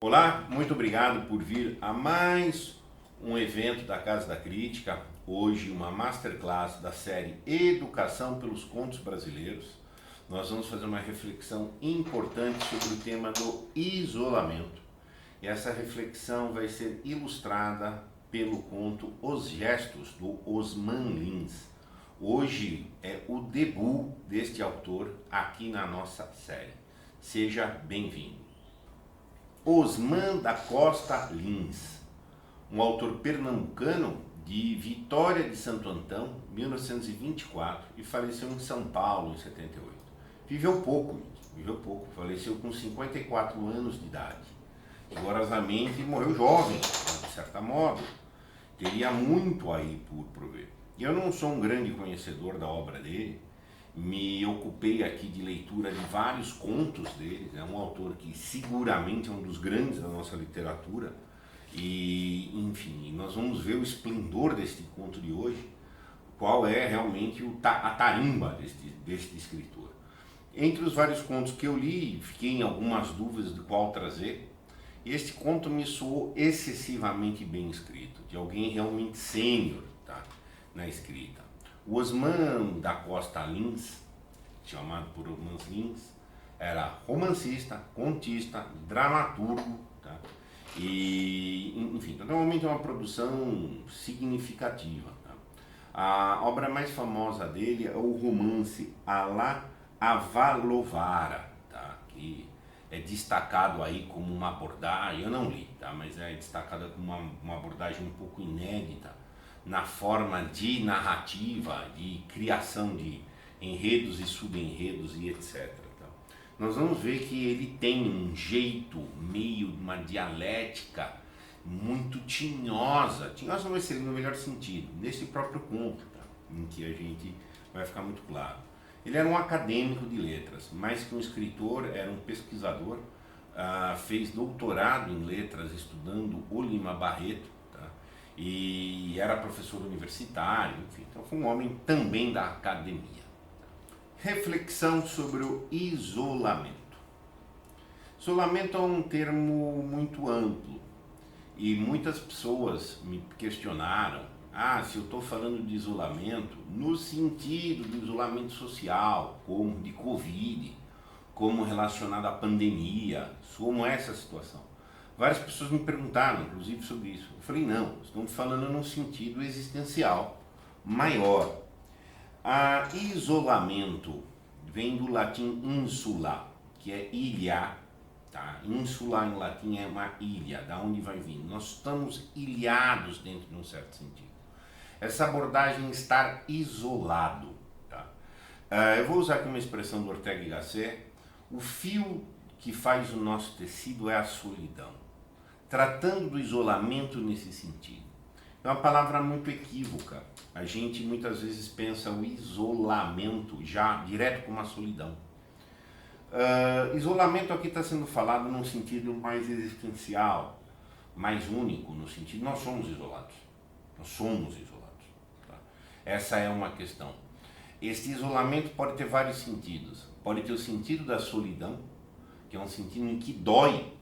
Olá, muito obrigado por vir a mais um evento da Casa da Crítica. Hoje uma masterclass da série Educação pelos Contos Brasileiros. Nós vamos fazer uma reflexão importante sobre o tema do isolamento. E essa reflexão vai ser ilustrada pelo conto Os Gestos, do Osman Lins. Hoje é o debut deste autor aqui na nossa série. Seja bem-vindo. Osman da Costa Lins, um autor pernambucano de Vitória de Santo Antão, 1924, e faleceu em São Paulo em 78. Viveu pouco, faleceu com 54 anos de idade. Rigorosamente morreu jovem, de certa modo. Teria muito aí por prover. Eu não sou um grande conhecedor da obra dele, me ocupei aqui de leitura de vários contos dele. É um autor que seguramente é um dos grandes da nossa literatura e, enfim, nós vamos ver o esplendor deste conto de hoje, qual é realmente a tarimba deste escritor. Entre os vários contos que eu li, fiquei em algumas dúvidas de qual trazer. Este conto me soou excessivamente bem escrito, de alguém realmente sênior, tá, na escrita. O Osman da Costa Lins, chamado por Osman Lins, era romancista, contista, dramaturgo, tá? E, enfim, normalmente é uma produção significativa. Tá? A obra mais famosa dele é o romance Alá Avalovara, tá? Que é destacado aí como uma abordagem, eu não li, tá? Mas é destacado como uma abordagem um pouco inédita na forma de narrativa, de criação de enredos e subenredos e etc. Nós vamos ver que ele tem um jeito, meio de uma dialética muito tinhosa vai ser no melhor sentido, nesse próprio conto, tá? Em que a gente vai ficar muito claro. Ele era um acadêmico de letras, mais que um escritor, era um pesquisador, fez doutorado em letras estudando o Lima Barreto, e era professor universitário, enfim, então foi um homem também da academia. Reflexão sobre o isolamento. Isolamento é um termo muito amplo e muitas pessoas me questionaram, se eu estou falando de isolamento no sentido de isolamento social, como de Covid, como relacionado à pandemia, como essa situação. Várias pessoas me perguntaram, inclusive, sobre isso. Eu falei, não, estamos falando num sentido existencial maior. Isolamento vem do latim insula, que é ilha. Tá? Insula em latim é uma ilha, da onde vai vir. Nós estamos ilhados dentro de um certo sentido. Essa abordagem estar isolado. Tá? Eu vou usar aqui uma expressão do Ortega y Gasset. O fio que faz o nosso tecido é a solidão. Tratando do isolamento nesse sentido. É uma palavra muito equívoca. A gente muitas vezes pensa o isolamento já direto como a solidão. Isolamento aqui está sendo falado num sentido mais existencial, mais único, no sentido nós somos isolados. Nós somos isolados. Tá? Essa é uma questão. Este isolamento pode ter vários sentidos. Pode ter o sentido da solidão, que é um sentido em que dói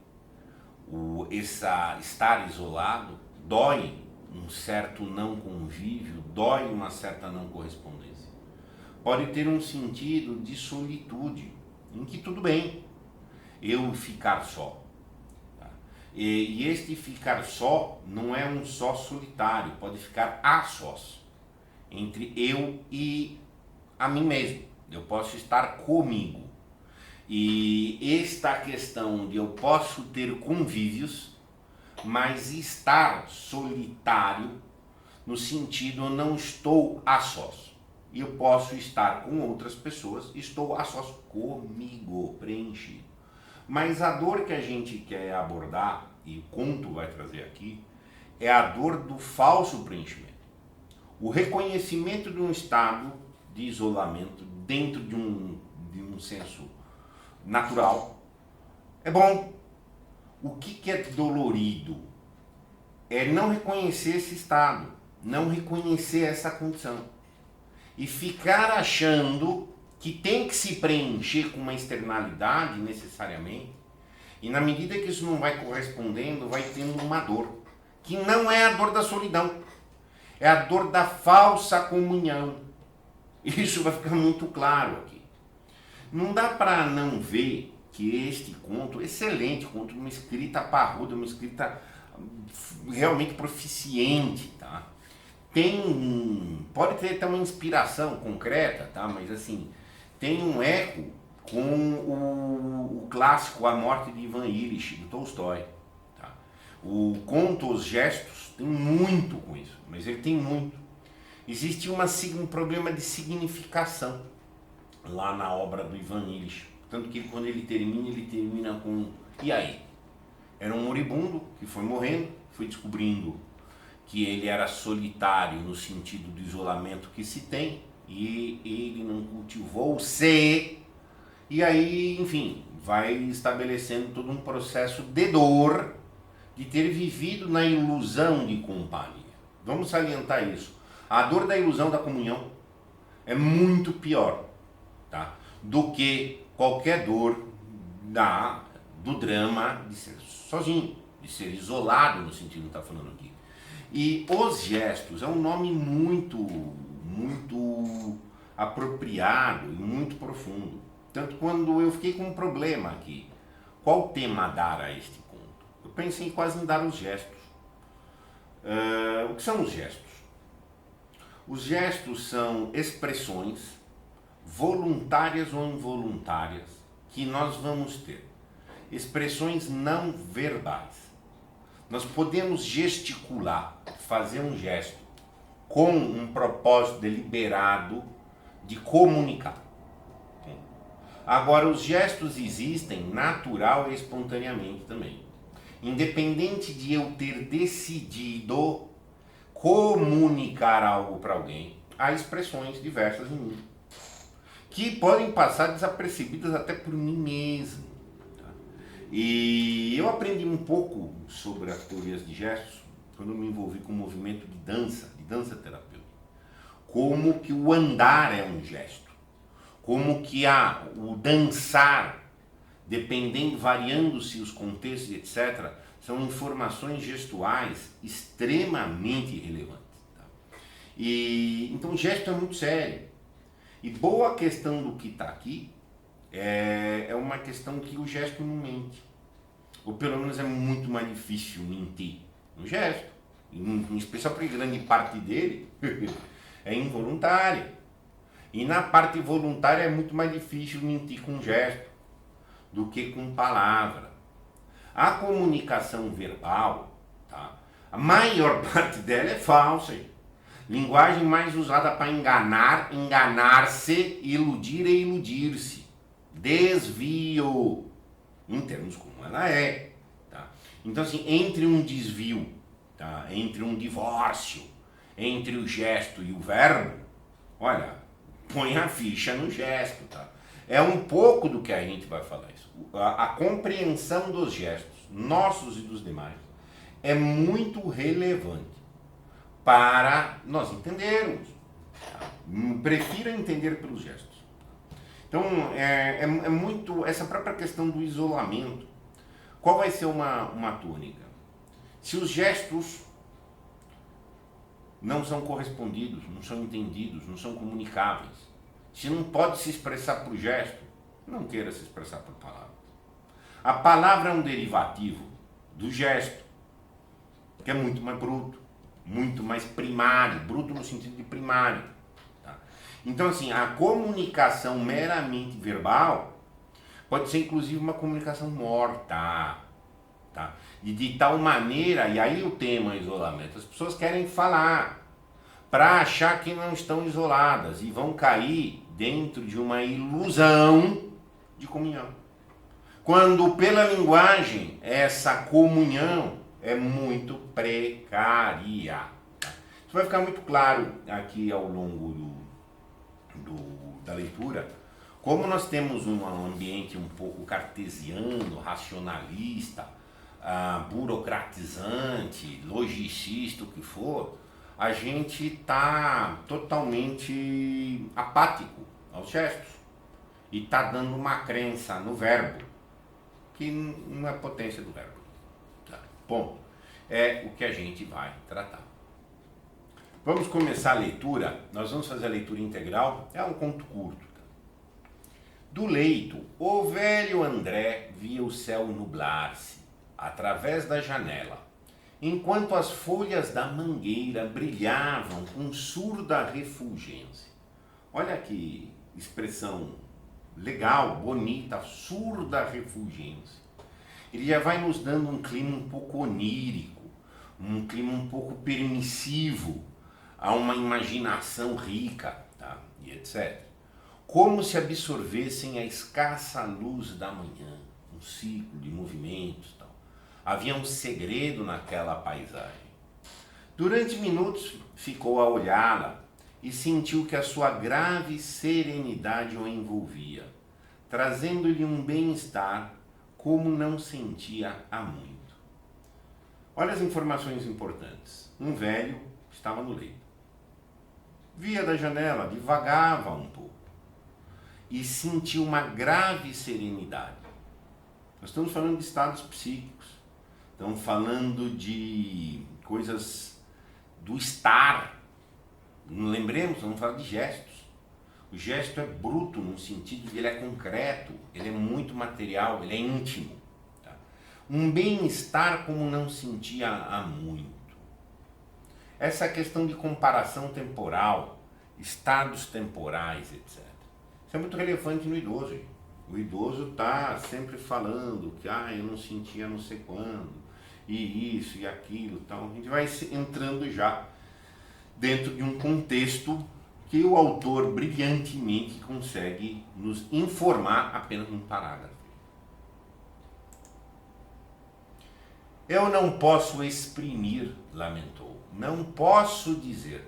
estar isolado, dói um certo não convívio, dói uma certa não correspondência. Pode ter um sentido de solitude, em que tudo bem eu ficar só. Tá? E este ficar só não é um só solitário, pode ficar a sós, entre eu e a mim mesmo. Eu posso estar comigo. E esta questão de eu posso ter convívios, mas estar solitário, no sentido eu não estou a sós. E eu posso estar com outras pessoas, estou a sós comigo, preenchido. Mas a dor que a gente quer abordar, e o conto vai trazer aqui, é a dor do falso preenchimento. O reconhecimento de um estado de isolamento dentro de um senso natural é bom. O que é dolorido é não reconhecer esse estado, não reconhecer essa condição e ficar achando que tem que se preencher com uma externalidade necessariamente, E na medida que isso não vai correspondendo, vai tendo uma dor, que não é a dor da solidão, é a dor da falsa comunhão. Isso vai ficar muito claro aqui. Não dá para não ver que este conto, excelente conto, uma escrita parruda, uma escrita realmente proficiente, tá? Pode ter até uma inspiração concreta, tá? Mas assim, tem um eco com o clássico A Morte de Ivan Illich, do Tolstói. Tá? O conto Os Gestos tem muito com isso, mas ele tem muito. Existe um problema de significação lá na obra do Ivan Illich. Tanto que quando ele termina com e aí? Era um moribundo que foi morrendo, foi descobrindo que ele era solitário no sentido do isolamento que se tem, e ele não cultivou-se, e aí, enfim, vai estabelecendo todo um processo de dor de ter vivido na ilusão de companhia. Vamos salientar isso. A dor da ilusão da comunhão é muito pior, tá, do que qualquer dor do drama de ser sozinho, de ser isolado, no sentido que está falando aqui. E Os Gestos é um nome muito apropriado e muito profundo. Tanto quando eu fiquei com um problema aqui, qual tema dar a este conto? Eu pensei quase em dar os gestos. O que são os gestos? Os gestos são expressões voluntárias ou involuntárias que nós vamos ter. Expressões não verbais. Nós podemos gesticular, fazer um gesto com um propósito deliberado de comunicar. Agora, os gestos existem natural e espontaneamente também. Independente de eu ter decidido comunicar algo para alguém, há expressões diversas em mim, que podem passar desapercebidas até por mim mesmo. Tá? E eu aprendi um pouco sobre as teorias de gestos quando eu me envolvi com o movimento de dança terapêutica. Como que o andar é um gesto, como que o dançar, dependendo, variando-se os contextos, etc., são informações gestuais extremamente relevantes. Tá? Então, o gesto é muito sério. E boa questão do que está aqui é uma questão que o gesto não mente. Ou pelo menos é muito mais difícil mentir no gesto. Em especial porque grande parte dele é involuntária. E na parte voluntária é muito mais difícil mentir com gesto do que com palavra. A comunicação verbal, tá? A maior parte dela é falsa. Linguagem mais usada para enganar, enganar-se, iludir e iludir-se. Desvio, em termos como ela é. Tá? Então, assim, entre um desvio, tá? Entre um divórcio, entre o gesto e o verbo, olha, põe a ficha no gesto. Tá? É um pouco do que a gente vai falar isso. A compreensão dos gestos, nossos e dos demais, é muito relevante para nós entendermos. Tá? Prefiro entender pelos gestos. Então, é muito essa própria questão do isolamento. Qual vai ser uma tônica? Se os gestos não são correspondidos, não são entendidos, não são comunicáveis, se não pode se expressar por gesto, não queira se expressar por palavra. A palavra é um derivativo do gesto, que é muito mais bruto, muito mais primário, bruto no sentido de primário. Tá? Então, assim, a comunicação meramente verbal pode ser inclusive uma comunicação morta. Tá? E de tal maneira, e aí o tema isolamento, as pessoas querem falar para achar que não estão isoladas e vão cair dentro de uma ilusão de comunhão. Quando pela linguagem essa comunhão é muito precária. Isso vai ficar muito claro aqui ao longo da leitura, como nós temos um ambiente um pouco cartesiano, racionalista, burocratizante, logicista, o que for, a gente está totalmente apático aos gestos e está dando uma crença no verbo. que não é potência do verbo. Tá? Ponto. É o que a gente vai tratar. Vamos começar a leitura. Nós vamos fazer a leitura integral. É um conto curto. Do leito, o velho André via o céu nublar-se através da janela, enquanto as folhas da mangueira brilhavam com surda refulgência. Olha que expressão legal, bonita, surda refulgência. Ele já vai nos dando um clima um pouco onírico, um clima um pouco permissivo a uma imaginação rica, tá? E etc. Como se absorvessem a escassa luz da manhã, um ciclo de movimentos, tal. Havia um segredo naquela paisagem. Durante minutos ficou a olhá-la e sentiu que a sua grave serenidade o envolvia, trazendo-lhe um bem-estar como não sentia há muito. Olha as informações importantes. Um velho estava no leito. Via da janela, divagava um pouco e sentiu uma grave serenidade. Nós estamos falando de estados psíquicos, estamos falando de coisas do estar. Não lembremos, vamos falar de gestos. O gesto é bruto no sentido de ele é concreto, ele é muito material, ele é íntimo. Tá? Um bem-estar como não sentia há muito. Essa questão de comparação temporal, estados temporais, etc. Isso é muito relevante no idoso. Gente. O idoso está sempre falando que eu não sentia não sei quando, e isso e aquilo. Então a gente vai entrando já dentro de um contexto que o autor brilhantemente consegue nos informar apenas num parágrafo. Eu não posso exprimir, lamentou. Não posso dizer.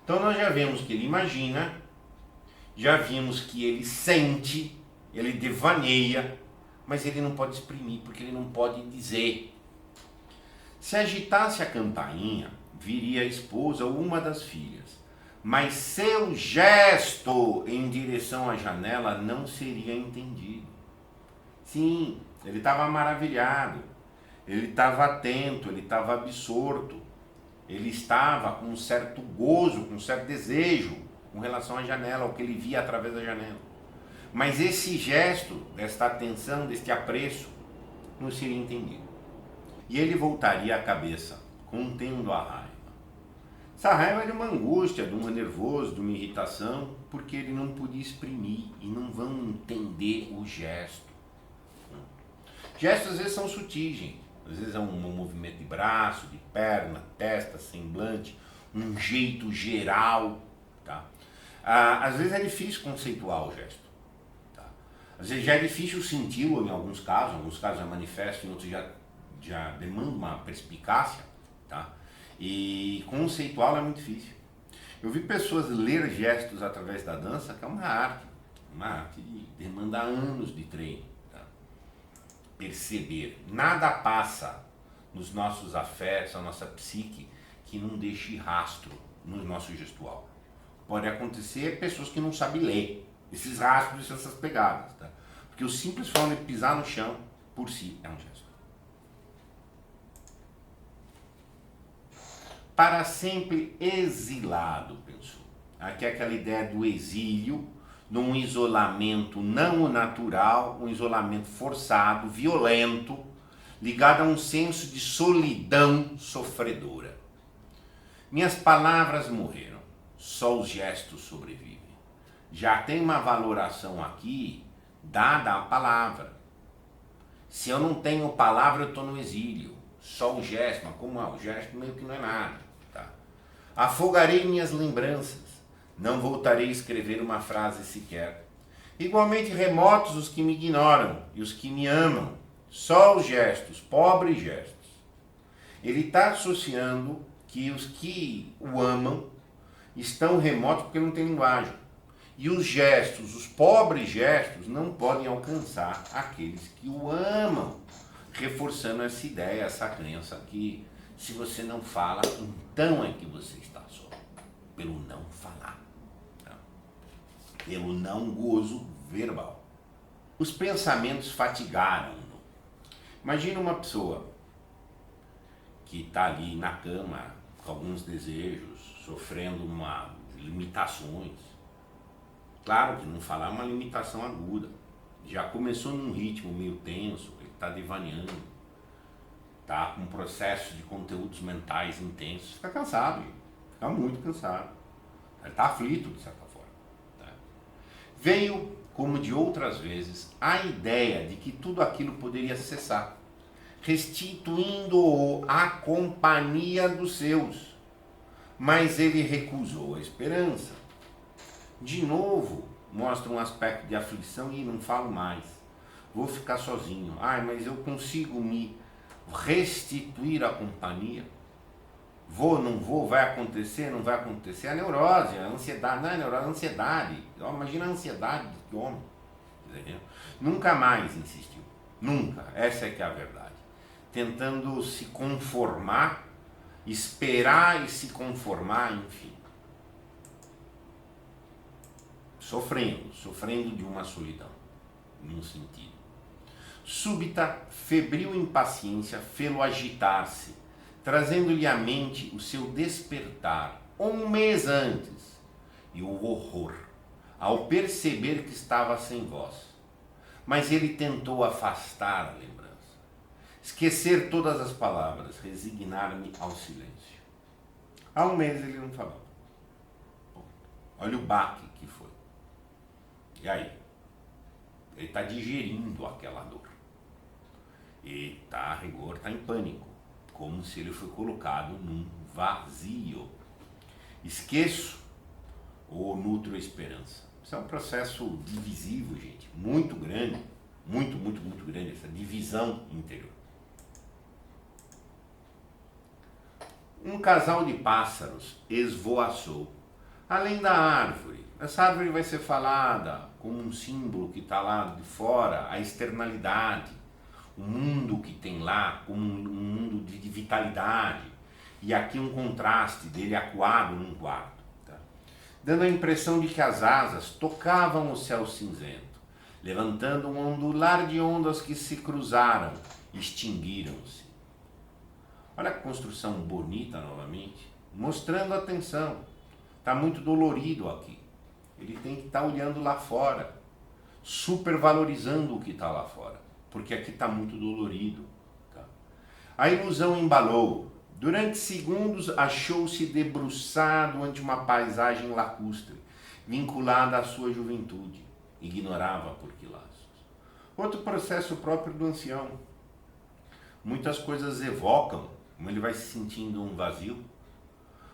Então nós já vemos que ele imagina, já vimos que ele sente, ele devaneia, mas ele não pode exprimir, porque ele não pode dizer. Se agitasse a campainha, viria a esposa ou uma das filhas, mas seu gesto em direção à janela não seria entendido. Sim, ele estava maravilhado, ele estava atento, ele estava absorto, ele estava com um certo gozo, com um certo desejo com relação à janela, ao que ele via através da janela. Mas esse gesto, desta atenção, deste apreço, não seria entendido. E ele voltaria a cabeça, contendo a raiva. Essa raiva é de uma angústia, de um nervoso, de uma irritação, porque ele não podia exprimir e não vão entender o gesto. Gestos às vezes são sutis, gente. Às vezes é um movimento de braço, de perna, testa, semblante, um jeito geral. Tá? Às vezes é difícil conceituar o gesto. Tá? Às vezes já é difícil senti-lo em alguns casos é manifesto, em outros já demanda uma perspicácia. Tá? E conceituá-lo é muito difícil. Eu vi pessoas ler gestos através da dança, que é uma arte que demanda anos de treino. Tá? Perceber. Nada passa nos nossos afetos, na nossa psique, que não deixe rastro no nosso gestual. Pode acontecer pessoas que não sabem ler esses rastros, essas pegadas. Tá? Porque o simples fato de pisar no chão, por si, é um gesto. Para sempre exilado, pensou. Aqui é aquela ideia do exílio, num isolamento não natural, um isolamento forçado, violento, ligado a um senso de solidão sofredora. Minhas palavras morreram, só os gestos sobrevivem. Já tem uma valoração aqui dada à palavra. Se eu não tenho palavra, eu estou no exílio. Só o gesto, mas como o gesto meio que não é nada. Tá? Afogarei minhas lembranças, não voltarei a escrever uma frase sequer. Igualmente remotos os que me ignoram e os que me amam, só os gestos, pobres gestos. Ele está associando que os que o amam estão remotos porque não tem linguagem. E os gestos, os pobres gestos, não podem alcançar aqueles que o amam, reforçando essa ideia, essa crença que se você não fala, então é que você está só, pelo não falar, tá? Pelo não gozo verbal. Os pensamentos fatigaram-no. Imagina uma pessoa que está ali na cama com alguns desejos, sofrendo limitações. Claro que não falar uma limitação aguda. Já começou num ritmo meio tenso, ele está devaneando, está com um processo de conteúdos mentais intensos, fica cansado, fica muito cansado. Ele está aflito, de certa forma. Né? Veio, como de outras vezes, a ideia de que tudo aquilo poderia cessar, restituindo-o à companhia dos seus. Mas ele recusou a esperança. De novo, mostra um aspecto de aflição e não falo mais. Vou ficar sozinho. Mas eu consigo me restituir à companhia? Vou, não vou, vai acontecer, não vai acontecer? A neurose, a ansiedade, não é neurose, a ansiedade. Imagina a ansiedade do homem. Entendeu? Nunca mais insistiu. Nunca. Essa é que é a verdade. Tentando se conformar, esperar e se conformar, enfim. Sofrendo de uma solidão, num sentido. Súbita, febril impaciência fê-lo agitar-se, trazendo-lhe à mente o seu despertar, um mês antes, e o horror, ao perceber que estava sem voz. Mas ele tentou afastar a lembrança, esquecer todas as palavras, resignar-me ao silêncio. Há um mês ele não falava. Olha o baque que foi. E aí? Ele está digerindo aquela dor. E a rigor está em pânico, como se ele foi colocado num vazio. Esqueço ou nutro a esperança. Isso é um processo divisivo, gente, muito grande, muito grande, essa divisão interior. Um casal de pássaros esvoaçou além da árvore. Essa árvore vai ser falada como um símbolo que está lá de fora, a externalidade, o mundo que tem lá, como um mundo de vitalidade, e aqui um contraste dele acuado num quarto, tá? Dando a impressão de que as asas tocavam o céu cinzento, levantando um ondular de ondas que se cruzaram, extinguiram-se. Olha a construção bonita novamente, mostrando atenção. Está muito dolorido aqui. Ele tem que estar olhando lá fora, supervalorizando o que está lá fora, porque aqui está muito dolorido. Tá? A ilusão embalou. Durante segundos achou-se debruçado ante uma paisagem lacustre, vinculada à sua juventude. Ignorava por que laços. Outro processo próprio do ancião. Muitas coisas evocam, como ele vai se sentindo um vazio.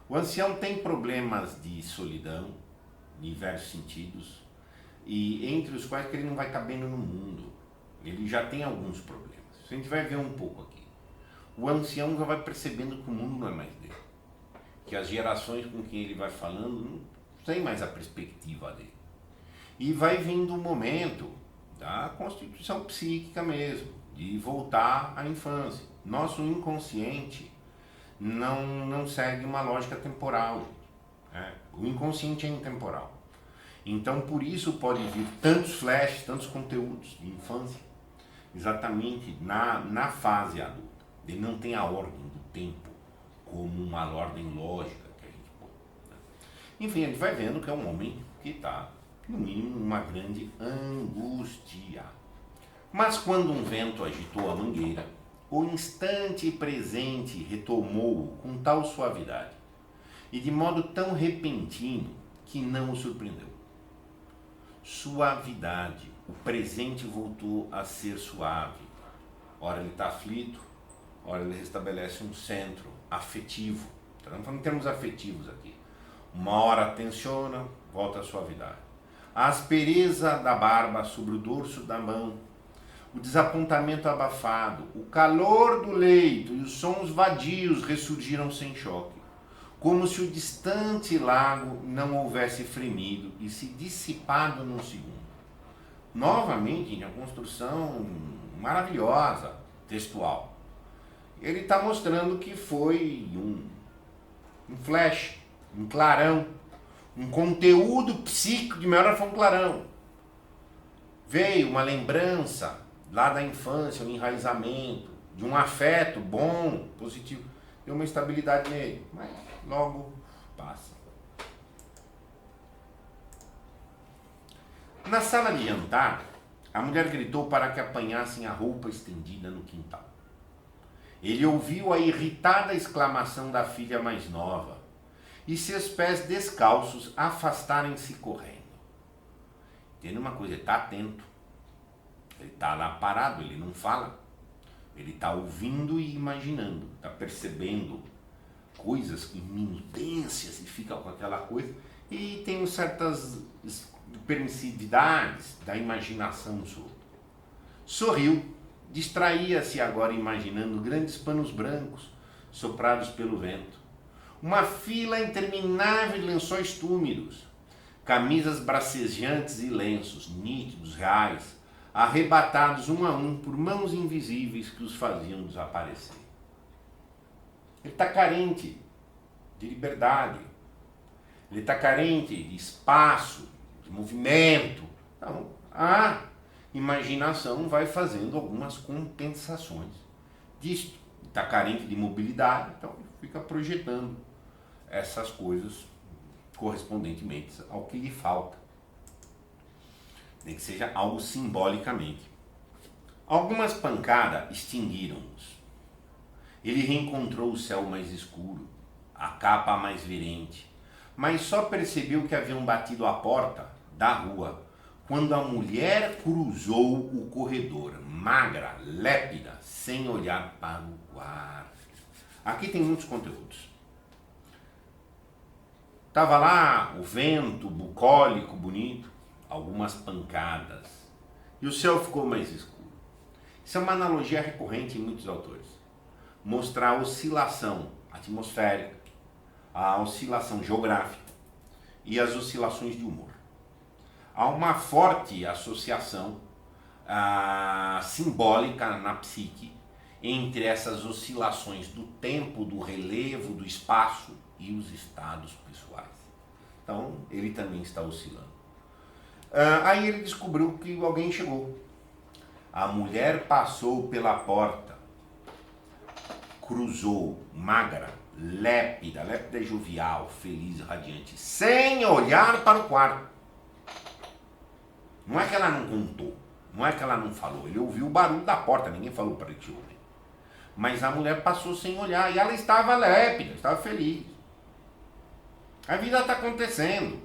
O ancião tem problemas de solidão, em diversos sentidos, e entre os quais que ele não vai cabendo no mundo. Ele já tem alguns problemas. A gente vai ver um pouco aqui. O ancião já vai percebendo que o mundo não é mais dele. Que as gerações com quem ele vai falando não tem mais a perspectiva dele. E vai vindo o momento da constituição psíquica mesmo, de voltar à infância. Nosso inconsciente não segue uma lógica temporal. O inconsciente é intemporal. Então, por isso pode vir tantos flashes, tantos conteúdos de infância, exatamente na fase adulta. Ele não tem a ordem do tempo como uma ordem lógica que a gente põe. Né? Enfim, a gente vai vendo que é um homem que está, no mínimo, numa grande angústia. Mas quando um vento agitou a mangueira, o instante presente retomou-o com tal suavidade e de modo tão repentino que não o surpreendeu. Suavidade. O presente voltou a ser suave. Ora ele está aflito, ora ele restabelece um centro afetivo. Estamos falando em termos afetivos aqui. Uma hora tensiona, volta a suavidade. A aspereza da barba sobre o dorso da mão, o desapontamento abafado, o calor do leito e os sons vadios ressurgiram sem choque, como se o distante lago não houvesse fremido e se dissipado num segundo. Novamente, a construção maravilhosa, textual. Ele está mostrando que foi um flash, um clarão, um conteúdo psíquico de maior foi um clarão. Veio uma lembrança lá da infância, um enraizamento, de um afeto bom, positivo. Deu uma estabilidade nele, mas logo passa. Na sala de jantar, a mulher gritou para que apanhassem a roupa estendida no quintal. Ele ouviu a irritada exclamação da filha mais nova e seus pés descalços afastarem-se correndo. Entende uma coisa? Ele está atento. Ele está lá parado, ele não fala. Ele está ouvindo e imaginando, está percebendo coisas, minudências, e fica com aquela coisa. E tem certas permissividades da imaginação sua. Sorriu, distraía-se agora imaginando grandes panos brancos soprados pelo vento. Uma fila interminável de lençóis túmidos, camisas bracejantes e lenços nítidos, reais, arrebatados um a um por mãos invisíveis que os faziam desaparecer. Ele está carente de liberdade, ele está carente de espaço, de movimento. Então, a imaginação vai fazendo algumas compensações disto. Está carente de mobilidade, então fica projetando essas coisas correspondentemente ao que lhe falta. Nem que seja algo simbolicamente. Algumas pancadas extinguiram-nos. Ele reencontrou o céu mais escuro, a capa mais virente, mas só percebeu que haviam batido a porta da rua quando a mulher cruzou o corredor, magra, lépida, sem olhar para o quarto. Aqui tem muitos conteúdos. Tava lá o vento bucólico, bonito, algumas pancadas, e o céu ficou mais escuro. Isso é uma analogia recorrente em muitos autores. Mostrar a oscilação atmosférica, a oscilação geográfica e as oscilações de humor. Há uma forte associação simbólica na psique entre essas oscilações do tempo, do relevo, do espaço e os estados pessoais. Então, ele também está oscilando. Aí ele descobriu que alguém chegou. A mulher passou pela porta, cruzou, magra, lépida e jovial, feliz, radiante, sem olhar para o quarto. Não é que ela não contou, não é que ela não falou, ele ouviu o barulho da porta, ninguém falou para ele te ouvir. Mas a mulher passou sem olhar e ela estava lépida, estava feliz. A vida está acontecendo.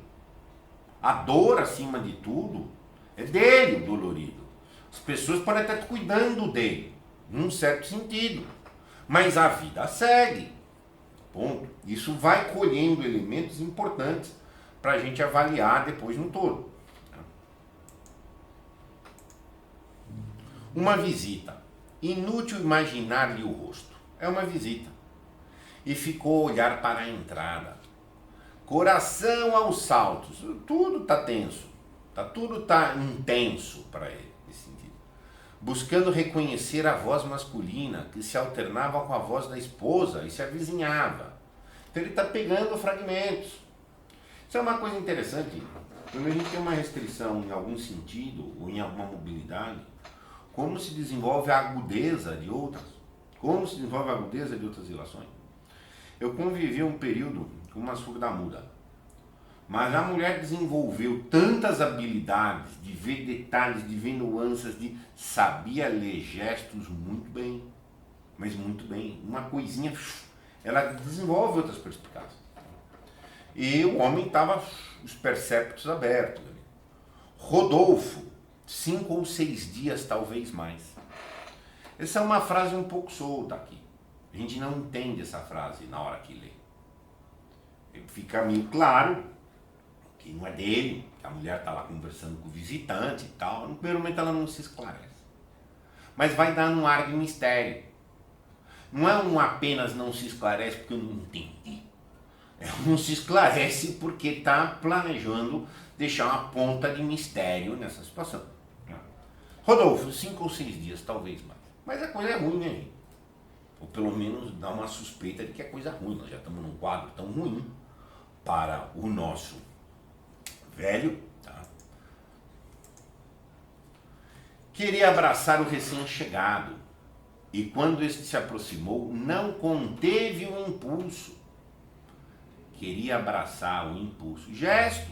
A dor, acima de tudo, é dele, o dolorido. As pessoas podem estar cuidando dele, num certo sentido. Mas a vida segue. Ponto. Isso vai colhendo elementos importantes para a gente avaliar depois no todo. Uma visita. Inútil imaginar-lhe o rosto. É uma visita. E ficou a olhar para a entrada. Coração aos saltos. Tudo está tenso. Tudo está intenso para ele, nesse sentido. Buscando reconhecer a voz masculina que se alternava com a voz da esposa e se avizinhava. Então ele está pegando fragmentos. Isso é uma coisa interessante. Quando a gente tem uma restrição em algum sentido ou em alguma mobilidade, como se desenvolve a agudeza de outras? Como se desenvolve a agudeza de outras relações? Eu convivi um período com uma surda-muda, mas a mulher desenvolveu tantas habilidades de ver detalhes, de ver nuances, sabia ler gestos muito bem, mas muito bem. Uma coisinha, ela desenvolve outras perspicácias. E o homem estava os perceptos abertos. Rodolfo, 5 ou 6 dias, talvez mais. Essa é uma frase um pouco solta aqui. A gente não entende essa frase na hora que lê. Fica meio claro que não é dele, que a mulher está lá conversando com o visitante e tal. No primeiro momento ela não se esclarece. Mas vai dando um ar de mistério. Não é um apenas não se esclarece porque eu não entendi. Não se esclarece porque está planejando deixar uma ponta de mistério nessa situação. Rodolfo, 5 ou 6 dias, talvez mais. Mas a coisa é ruim, né, gente? Ou pelo menos dá uma suspeita de que é coisa ruim. Nós já estamos num quadro tão ruim para o nosso velho, tá? Queria abraçar o recém-chegado e quando este se aproximou, não conteve o impulso. Queria abraçar o impulso. Gesto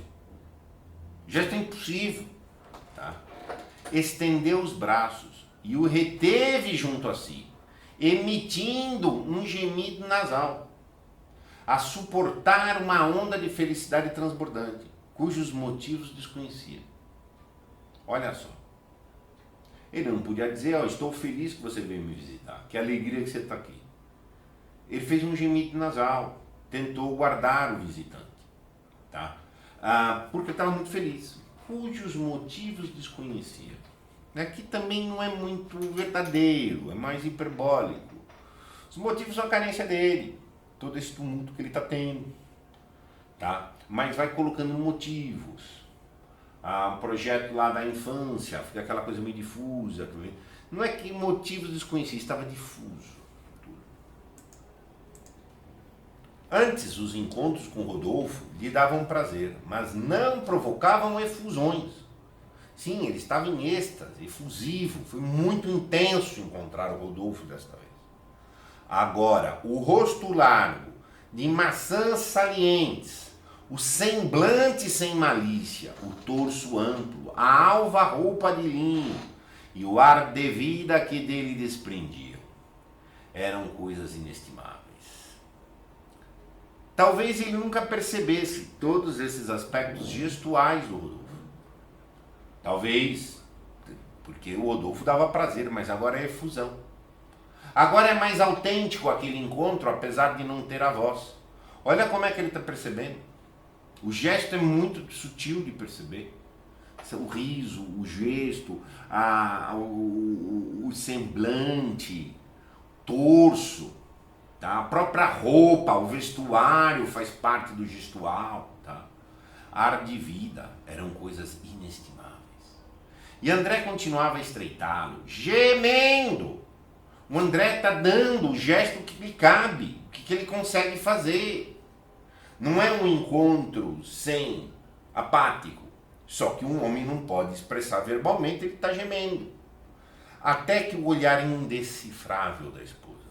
impulsivo, tá? Estendeu os braços e o reteve junto a si, emitindo um gemido nasal, a suportar uma onda de felicidade transbordante, cujos motivos desconhecia. Olha só. Ele não podia dizer, estou feliz que você veio me visitar, que alegria que você está aqui. Ele fez um gemido nasal, tentou guardar o visitante, tá? Porque estava muito feliz, cujos motivos desconhecia. Aqui também não é muito verdadeiro, é mais hiperbólico. Os motivos são a carência dele, todo esse tumulto que ele está tendo, tá? Mas vai colocando motivos. O projeto lá da infância, fica aquela coisa meio difusa. Não é que motivos desconhecidos, estava difuso. Antes, os encontros com Rodolfo lhe davam prazer, mas não provocavam efusões. Sim, ele estava em êxtase, efusivo, foi muito intenso encontrar o Rodolfo desta vez. Agora, o rosto largo, de maçãs salientes, o semblante sem malícia, o torso amplo, a alva roupa de linho e o ar de vida que dele desprendiam, eram coisas inestimáveis. Talvez ele nunca percebesse todos esses aspectos gestuais do Rodolfo. Talvez, porque o Rodolfo dava prazer, mas agora é efusão. Agora é mais autêntico aquele encontro, apesar de não ter a voz. Olha como é que ele está percebendo. O gesto é muito sutil de perceber. O riso, o gesto, o semblante, torso, tá? A própria roupa, o vestuário faz parte do gestual. Tá? Ar de vida, eram coisas inestimáveis. E André continuava a estreitá-lo, gemendo. O André está dando o gesto que lhe cabe, o que ele consegue fazer. Não é um encontro sem apático. Só que um homem não pode expressar verbalmente, ele está gemendo. Até que o olhar indecifrável da esposa,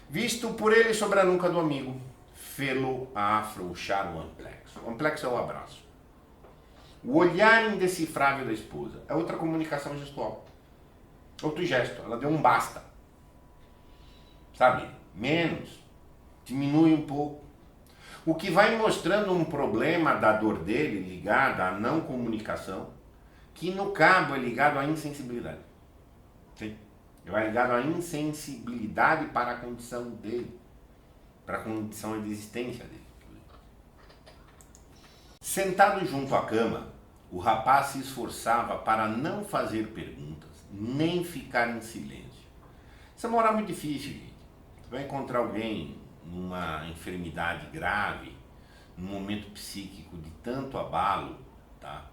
visto por ele sobre a nuca do amigo, fê-lo a afrouxar o amplexo. O amplexo é o abraço. O olhar indecifrável da esposa é outra comunicação gestual. Outro gesto. Ela deu um basta. Sabe? Menos. Diminui um pouco. O que vai mostrando um problema da dor dele ligada à não comunicação, que no cabo é ligado à insensibilidade. Sim? Vai ligado à insensibilidade para a condição dele, para a condição de existência dele. Sentado junto à cama, o rapaz se esforçava para não fazer perguntas, nem ficar em silêncio. Isso é uma hora muito difícil, gente. Você vai encontrar alguém numa enfermidade grave, num momento psíquico de tanto abalo, tá?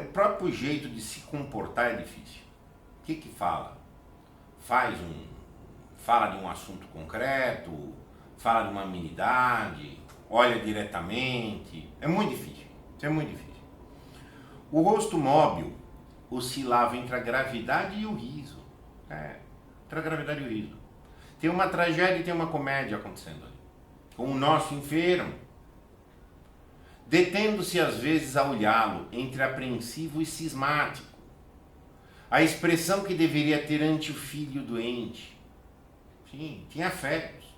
O próprio jeito de se comportar é difícil. O que fala? Fala de um assunto concreto, fala de uma amenidade, olha diretamente. É muito difícil. Isso é muito difícil. O rosto móvel oscilava entre a gravidade e o riso. Entre a gravidade e o riso. Tem uma tragédia e tem uma comédia acontecendo ali. Com o nosso enfermo, detendo-se às vezes a olhá-lo entre apreensivo e cismático. A expressão que deveria ter ante o filho doente. Sim, tinha afetos.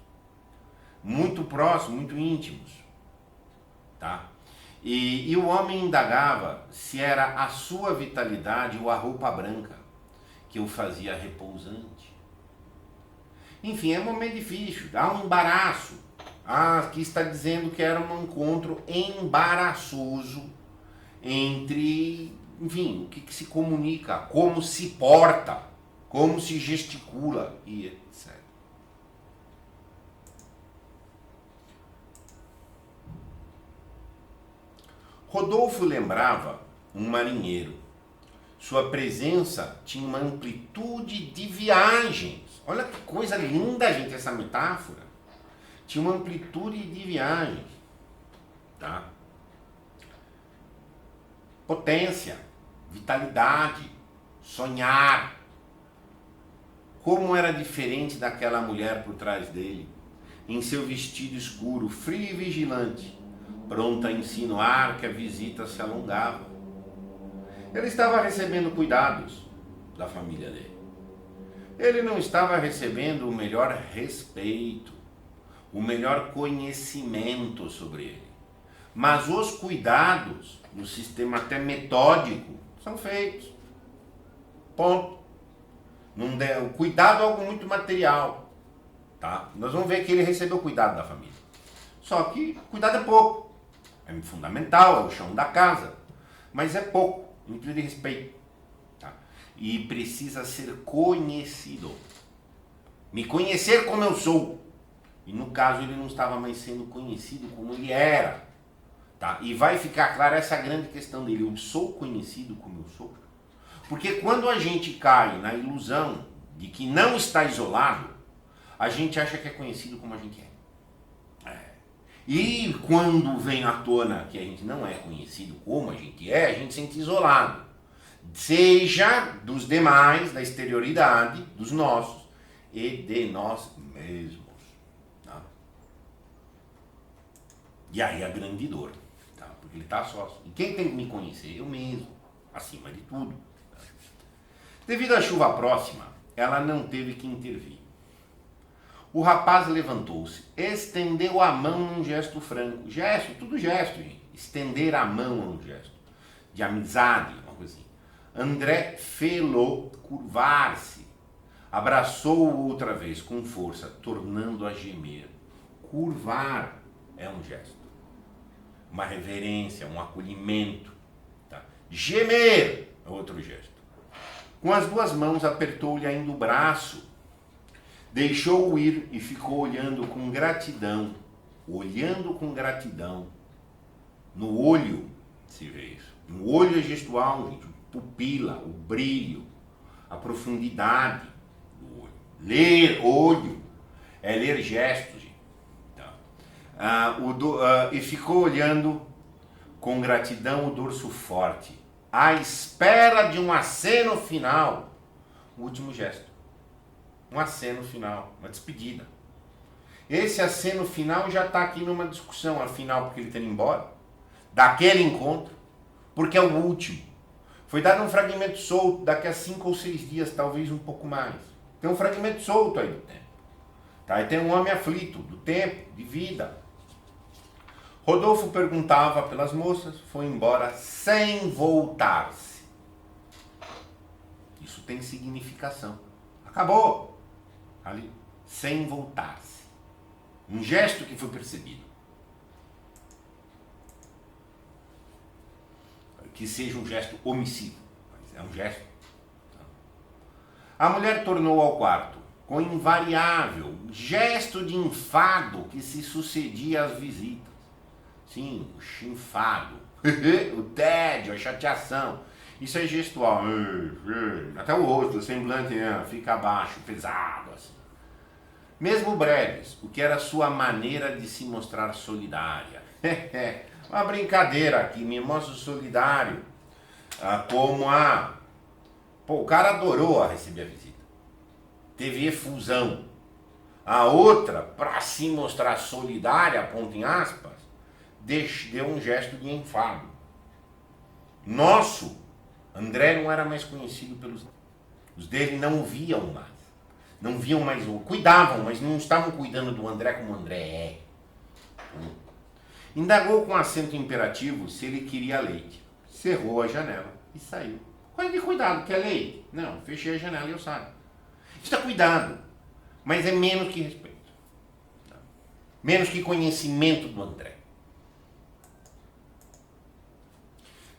Muito próximos, muito íntimos. Tá? E o homem indagava se era a sua vitalidade ou a roupa branca que o fazia repousante. Enfim, é um momento difícil, há um embaraço. Aqui está dizendo que era um encontro embaraçoso entre, enfim, o que se comunica, como se porta, como se gesticula e etc. Rodolfo lembrava um marinheiro. Sua presença tinha uma amplitude de viagens. Olha que coisa linda, gente, essa metáfora. Tinha uma amplitude de viagens. Tá? Potência, vitalidade, sonhar. Como era diferente daquela mulher por trás dele, em seu vestido escuro, frio e vigilante, pronta a insinuar que a visita se alongava. Ele estava recebendo cuidados da família dele. Ele não estava recebendo o melhor respeito, o melhor conhecimento sobre ele. Mas os cuidados, no sistema até metódico, são feitos. Ponto. O cuidado é algo muito material. Tá? Nós vamos ver que ele recebeu cuidado da família. Só que cuidado é pouco. É fundamental, é o chão da casa. Mas é pouco. Não precisa de respeito. Tá? E precisa ser conhecido. Me conhecer como eu sou. E no caso ele não estava mais sendo conhecido como ele era. Tá? E vai ficar clara essa grande questão dele. Eu sou conhecido como eu sou. Porque quando a gente cai na ilusão de que não está isolado, a gente acha que é conhecido como a gente é. E quando vem à tona que a gente não é conhecido como a gente se sente isolado. Seja dos demais, da exterioridade, dos nossos e de nós mesmos. Tá? E aí a grande dor. Tá? Porque ele está só. E quem tem que me conhecer? Eu mesmo. Acima de tudo. Tá? Devido à chuva próxima, ela não teve que intervir. O rapaz levantou-se, estendeu a mão num gesto franco. Gesto, tudo gesto, gente. Estender a mão é um gesto de amizade, uma coisa assim. André fê-lo curvar-se. Abraçou-o outra vez com força, tornando a gemer. Curvar é um gesto. Uma reverência, um acolhimento. Tá? Gemer é outro gesto. Com as duas mãos apertou-lhe ainda o braço. Deixou-o ir e ficou olhando com gratidão. Olhando com gratidão. No olho se vê isso. No olho é gestual, gente. Pupila, o brilho, a profundidade do olho. Ler olho é ler gestos, gente. Tá? E ficou olhando com gratidão o dorso forte, à espera de um aceno final. O último gesto. Um aceno final, uma despedida. Esse aceno final já está aqui numa discussão, afinal, porque ele está indo embora, daquele encontro, porque é o último. Foi dado um fragmento solto, daqui a 5 ou 6 dias, talvez um pouco mais. Tem um fragmento solto aí do tempo. Tá? E tem um homem aflito, do tempo, de vida. Rodolfo perguntava pelas moças, foi embora sem voltar-se. Isso tem significação. Acabou. Ali, sem voltar-se. Um gesto que foi percebido. Que seja um gesto omissivo, mas é um gesto. A mulher tornou ao quarto, com invariável gesto de enfado que se sucedia às visitas. Sim, o chinfado, o tédio, a chateação. Isso é gestual. Até o rosto, o semblante fica abaixo, pesado assim. Mesmo breves, o que era sua maneira de se mostrar solidária. Uma brincadeira aqui, me mostro solidário. O cara adorou a receber a visita. Teve efusão. A outra, para se mostrar solidária, ponto em aspas, deu um gesto de enfado. Nosso, André não era mais conhecido pelos... Os dele não o viam mais. Não viam mais o... Cuidavam, mas não estavam cuidando do André como o André é. Indagou com acento imperativo se ele queria leite. Cerrou a janela e saiu. Coisa de cuidado, quer leite? Não, fechei a janela e eu saio. Isso é cuidado, mas é menos que respeito. Menos que conhecimento do André.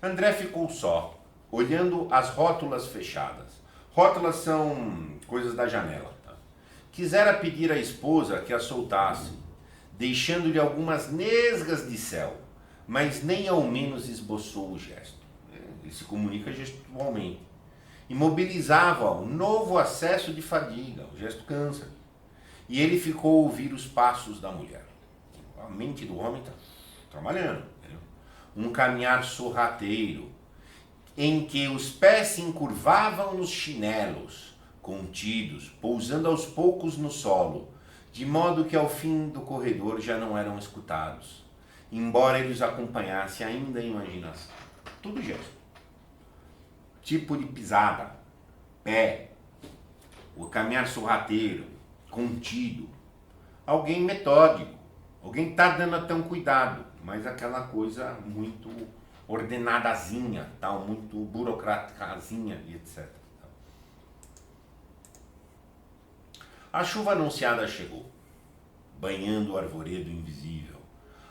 André ficou só, olhando as rótulas fechadas. Rótulas são coisas da janela. Tá? Quisera pedir à esposa que a soltasse, deixando-lhe algumas nesgas de céu, mas nem ao menos esboçou o gesto. Ele se comunica gestualmente. Imobilizava um novo acesso de fadiga, o gesto cansa. E ele ficou a ouvir os passos da mulher. A mente do homem está trabalhando. Entendeu? Um caminhar sorrateiro. em que os pés se encurvavam nos chinelos, contidos, pousando aos poucos no solo, de modo que ao fim do corredor já não eram escutados, embora ele os acompanhasse ainda em imaginação. Tudo gesto. Tipo de pisada, pé, o caminhar sorrateiro, contido. Alguém metódico, alguém que está dando até um cuidado, mas aquela coisa muito ordenadazinha, tal, muito burocráticazinha e etc. A chuva anunciada chegou, banhando o arvoredo invisível.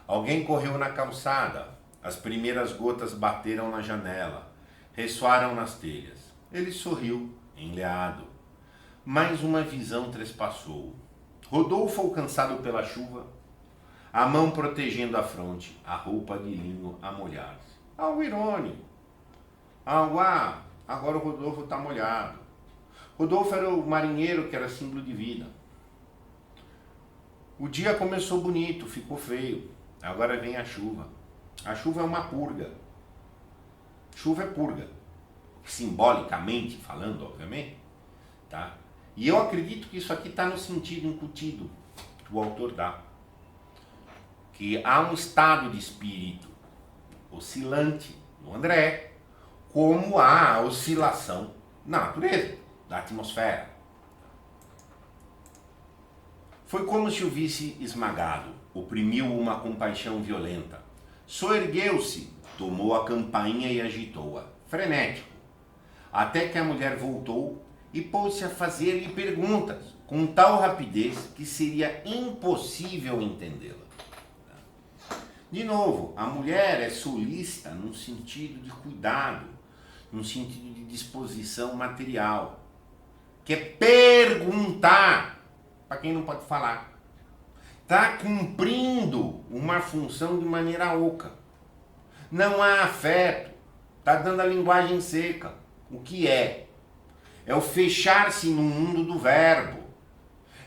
Alguém correu na calçada, as primeiras gotas bateram na janela, ressoaram nas telhas. Ele sorriu, enleado. Mais uma visão trespassou. Rodolfo, alcançado pela chuva, a mão protegendo a fronte, a roupa de linho a molhar-se. Algo irônico. Algo, agora o Rodolfo está molhado. Rodolfo era o marinheiro que era símbolo de vida. O dia começou bonito, ficou feio. Agora vem a chuva. A chuva é uma purga. Chuva é purga. Simbolicamente falando, obviamente. Tá? E eu acredito que isso aqui está no sentido incutido que o autor dá. Que há um estado de espírito oscilante no André, como há a oscilação na natureza, da atmosfera. Foi como se o visse esmagado, oprimiu uma compaixão violenta. Soergueu-se, tomou a campainha e agitou-a, frenético, até que a mulher voltou e pôs-se a fazer-lhe perguntas, com tal rapidez que seria impossível entendê-la. De novo, a mulher é solícita num sentido de cuidado, num sentido de disposição material. Quer perguntar para quem não pode falar. Está cumprindo uma função de maneira oca. Não há afeto. Está dando a linguagem seca. O que é? É o fechar-se no mundo do verbo.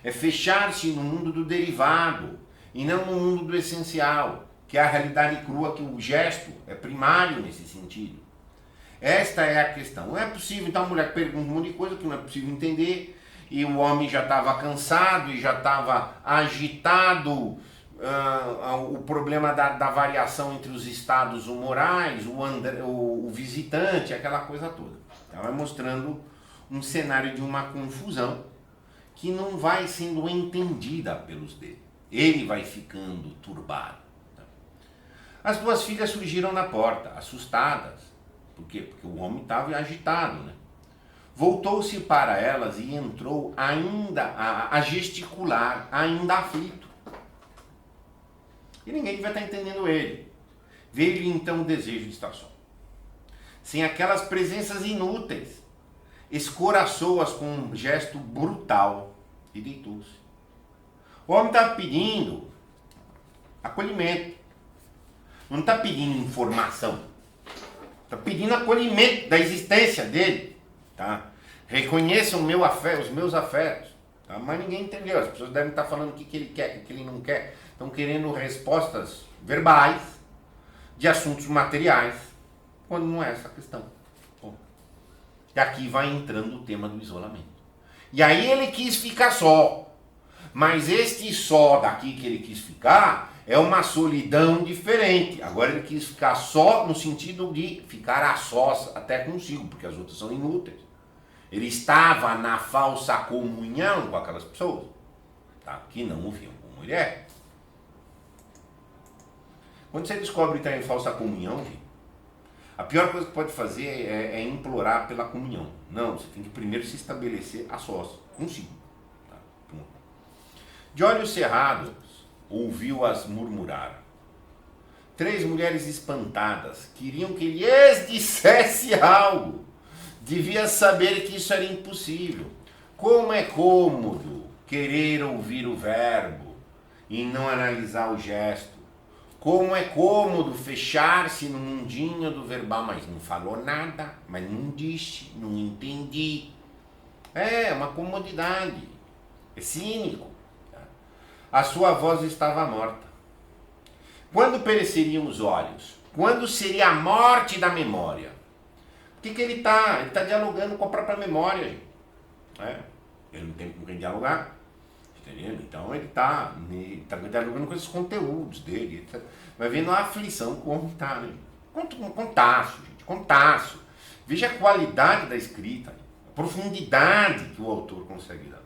É fechar-se no mundo do derivado e não no mundo do essencial, que é a realidade crua, que o gesto é primário nesse sentido. Esta é a questão. Não é possível, então a mulher pergunta um monte de coisa que não é possível entender, e o homem já estava cansado e já estava agitado, o problema da variação entre os estados humorais, o visitante, aquela coisa toda. Ela vai mostrando um cenário de uma confusão que não vai sendo entendida pelos dele. Ele vai ficando turbado. As duas filhas surgiram na porta, assustadas. Por quê? Porque o homem estava agitado, né? Voltou-se para elas e entrou ainda a gesticular, ainda aflito. E ninguém devia estar entendendo ele. Veio-lhe então o desejo de estar só. Sem aquelas presenças inúteis, escoraçou-as com um gesto brutal e deitou-se. O homem estava pedindo acolhimento. Não está pedindo informação. Está pedindo acolhimento da existência dele. Tá? Reconheçam os meus afetos. Tá? Mas ninguém entendeu. As pessoas devem estar falando o que ele quer, o que ele não quer. Estão querendo respostas verbais de assuntos materiais, quando não é essa a questão. Bom, e aqui vai entrando o tema do isolamento. E aí ele quis ficar só. Mas este só daqui que ele quis ficar é uma solidão diferente. Agora ele quis ficar só no sentido de ficar a sós até consigo, porque as outras são inúteis. Ele estava na falsa comunhão com aquelas pessoas, tá? Que não o viam como ele é. Quando você descobre que está em falsa comunhão, gente, a pior coisa que pode fazer é implorar pela comunhão. Não, você tem que primeiro se estabelecer a sós, consigo. Tá? De olhos cerrados, ouviu-as murmurar. 3 mulheres espantadas queriam que lhes dissesse algo. Devia saber que isso era impossível. Como é cômodo querer ouvir o verbo e não analisar o gesto. Como é cômodo fechar-se no mundinho do verbal, mas não falou nada, mas não disse, não entendi. É uma comodidade. É cínico. A sua voz estava morta. Quando pereceriam os olhos? Quando seria a morte da memória? O que ele está? Ele está dialogando com a própria memória, gente. Ele não tem com quem dialogar. Entendeu? Então ele está dialogando com esses conteúdos dele. Vai vendo a aflição como está, né? Contaço, gente, contaço. Veja a qualidade da escrita, a profundidade que o autor consegue dar.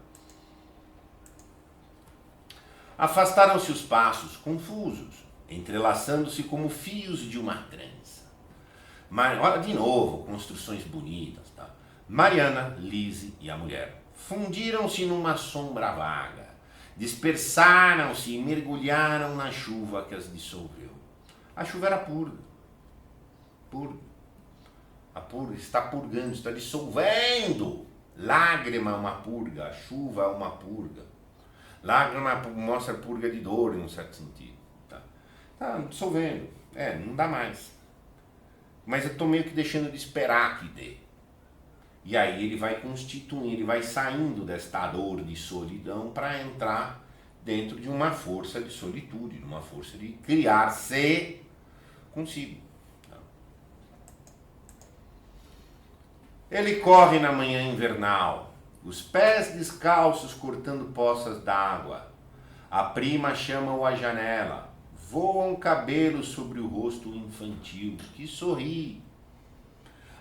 Afastaram-se os passos, confusos, entrelaçando-se como fios de uma trança. Olha de novo, construções bonitas, tá? Mariana, Lise e a mulher fundiram-se numa sombra vaga, dispersaram-se e mergulharam na chuva que as dissolveu. A chuva era purga. A purga está purgando, está dissolvendo. Lágrima é uma purga, a chuva é uma purga. Lágrima mostra purga de dor, em um certo sentido. Tá dissolvendo. Não dá mais. Mas eu estou meio que deixando de esperar que dê. E aí ele vai constituindo, ele vai saindo desta dor de solidão para entrar dentro de uma força de solitude, de uma força de criar-se consigo. Ele corre na manhã invernal, os pés descalços cortando poças d'água. A prima chama-o à janela. Voam cabelos sobre o rosto infantil, que sorri.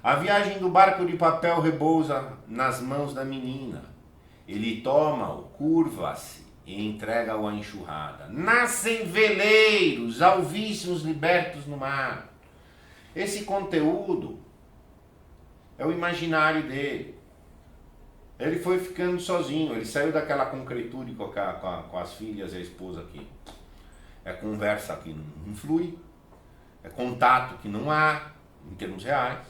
A viagem do barco de papel repousa nas mãos da menina. Ele toma-o, curva-se e entrega-o à enxurrada. Nascem veleiros, alvíssimos libertos no mar. Esse conteúdo é o imaginário dele. Ele foi ficando sozinho, ele saiu daquela concretude com as filhas e a esposa aqui. É conversa que não flui, é contato que não há, em termos reais.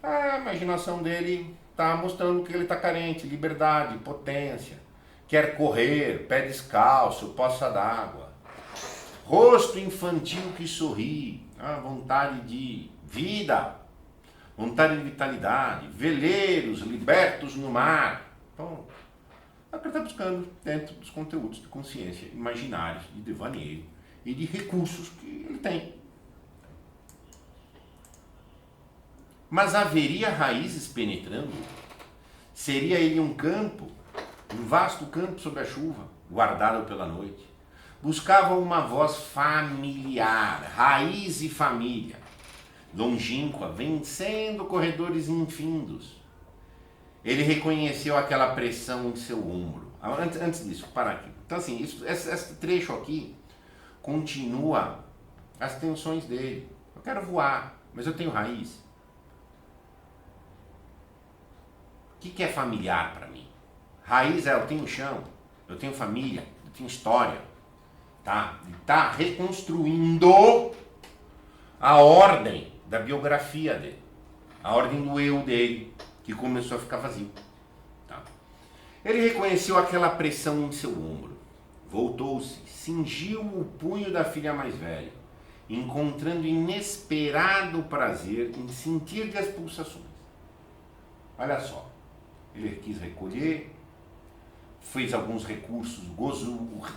A imaginação dele está mostrando que ele está carente, liberdade, potência, quer correr, pé descalço, poça d'água. Rosto infantil que sorri, vontade de vida, vontade de vitalidade, veleiros libertos no mar. Então, é o que ele está buscando dentro dos conteúdos de consciência imaginários, de devaneio e de recursos que ele tem. Mas haveria raízes penetrando? Seria ele um campo, um vasto campo sob a chuva, guardado pela noite? Buscava uma voz familiar, raiz e família, longínqua, vencendo corredores infindos. Ele reconheceu aquela pressão em seu ombro. Antes disso, parar aqui. Então assim, esse trecho aqui continua as tensões dele. Eu quero voar, mas eu tenho raiz. O que é familiar para mim? Raiz eu tenho chão, eu tenho família, eu tenho história. Tá? Ele está reconstruindo a ordem da biografia dele, a ordem do eu dele, que começou a ficar vazio. Tá? Ele reconheceu aquela pressão em seu ombro, voltou-se, cingiu o punho da filha mais velha, encontrando inesperado prazer em sentir-lhe as pulsações. Olha só, ele quis recolher, fez alguns recursos,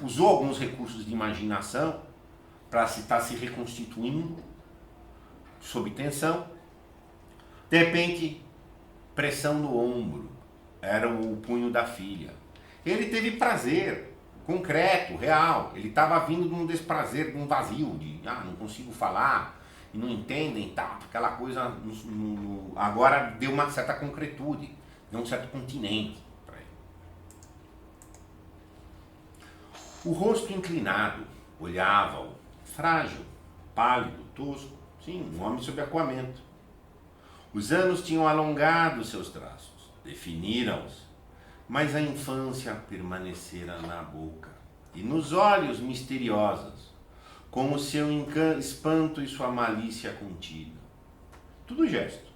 usou alguns recursos de imaginação para estar se reconstituindo sob tensão. De repente, pressão no ombro, era o punho da filha. Ele teve prazer concreto, real. Ele estava vindo de um desprazer, de um vazio, de não consigo falar, e não entendem, tá? Aquela coisa agora deu uma certa concretude, deu um certo continente para ele. O rosto inclinado olhava-o, frágil, pálido, tosco, sim, um homem sob acuamento. Os anos tinham alongado seus traços, definiram-os, mas a infância permanecera na boca e nos olhos misteriosos, com o seu espanto e sua malícia contida. Tudo gesto.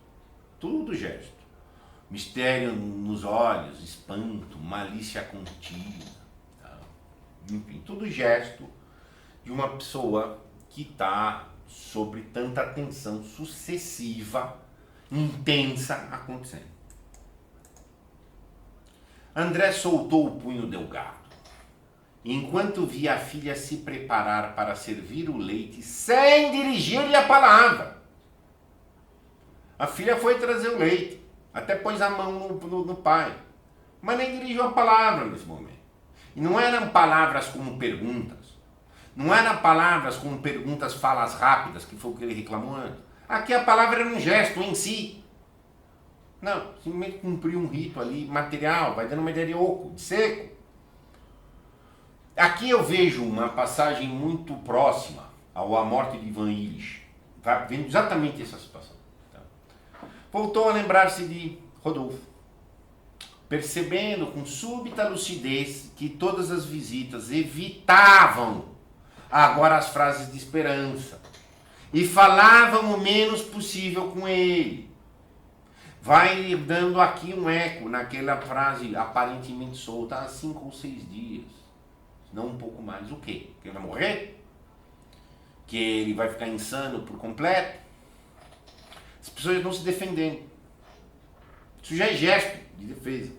Mistério nos olhos, espanto, malícia contida. Tá? Enfim, tudo gesto de uma pessoa que está sobre tanta tensão sucessiva, intensa acontecendo. André soltou o punho delgado, enquanto via a filha se preparar para servir o leite sem dirigir-lhe a palavra. A filha foi trazer o leite, até pôs a mão no pai, mas nem dirigiu a palavra nesse momento. E não eram palavras como perguntas, não eram palavras como perguntas, falas rápidas, que foi o que ele reclamou antes. Aqui a palavra era um gesto em si. Não, simplesmente cumpriu um rito ali material, vai dando uma ideia de oco, de seco. Aqui eu vejo uma passagem muito próxima à morte de Ivan Illich, tá? Vendo exatamente essa situação. Tá? Voltou a lembrar-se de Rodolfo, percebendo com súbita lucidez que todas as visitas evitavam agora as frases de esperança e falavam o menos possível com ele. Vai dando aqui um eco naquela frase aparentemente solta há 5 ou 6 dias, não um pouco mais. O quê? Que ele vai morrer? Que ele vai ficar insano por completo? As pessoas estão se defendendo. Isso já é gesto de defesa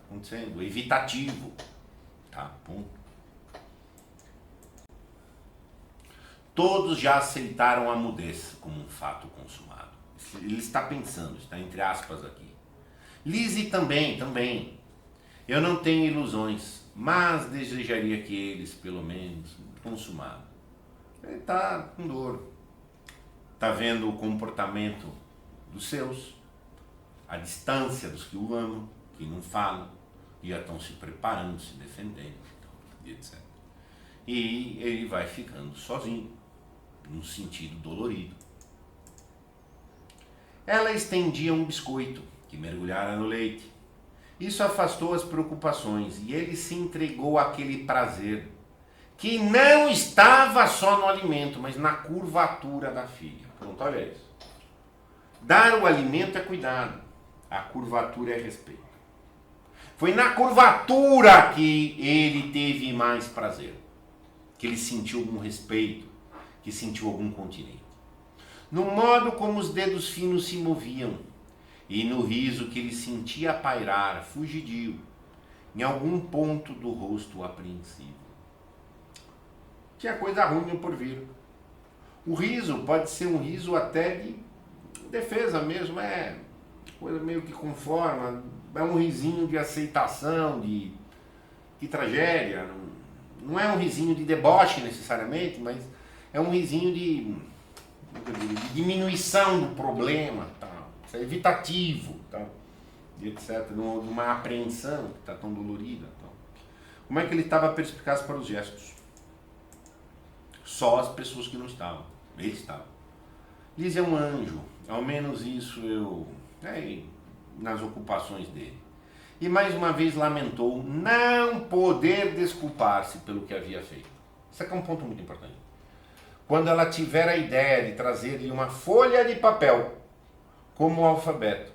acontecendo, evitativo. Tá? Ponto. Todos já aceitaram a mudez como um fato consumado. Ele está pensando, está entre aspas aqui. Lise também. Eu não tenho ilusões, mas desejaria que eles, pelo menos, consumaram. Ele está com dor. Está vendo o comportamento dos seus, a distância dos que o amam, que não falam, e já estão se preparando, se defendendo, etc. E ele vai ficando sozinho, num sentido dolorido. Ela estendia um biscoito, que mergulhara no leite. Isso afastou as preocupações e ele se entregou àquele prazer, que não estava só no alimento, mas na curvatura da filha. Pronto, olha isso. Dar o alimento é cuidado, a curvatura é respeito. Foi na curvatura que ele teve mais prazer, que ele sentiu algum respeito, que sentiu algum continente. No modo como os dedos finos se moviam e no riso que ele sentia pairar, fugidio, em algum ponto do rosto apreensivo. Tinha coisa ruim por vir. O riso pode ser um riso até de defesa mesmo, é coisa meio que conforma, é um risinho de aceitação, de tragédia, não é um risinho de deboche necessariamente, mas é um risinho de diminuição do problema, tá? Isso é evitativo, tá? E etc. Numa apreensão que está tão dolorida. Tá? Como é que ele estava perspicaz para os gestos? Só as pessoas que não estavam. Ele estava. Liz é um anjo, ao menos isso eu... nas ocupações dele. E mais uma vez lamentou não poder desculpar-se pelo que havia feito. Isso aqui é um ponto muito importante. Quando ela tiver a ideia de trazer-lhe uma folha de papel, como o alfabeto,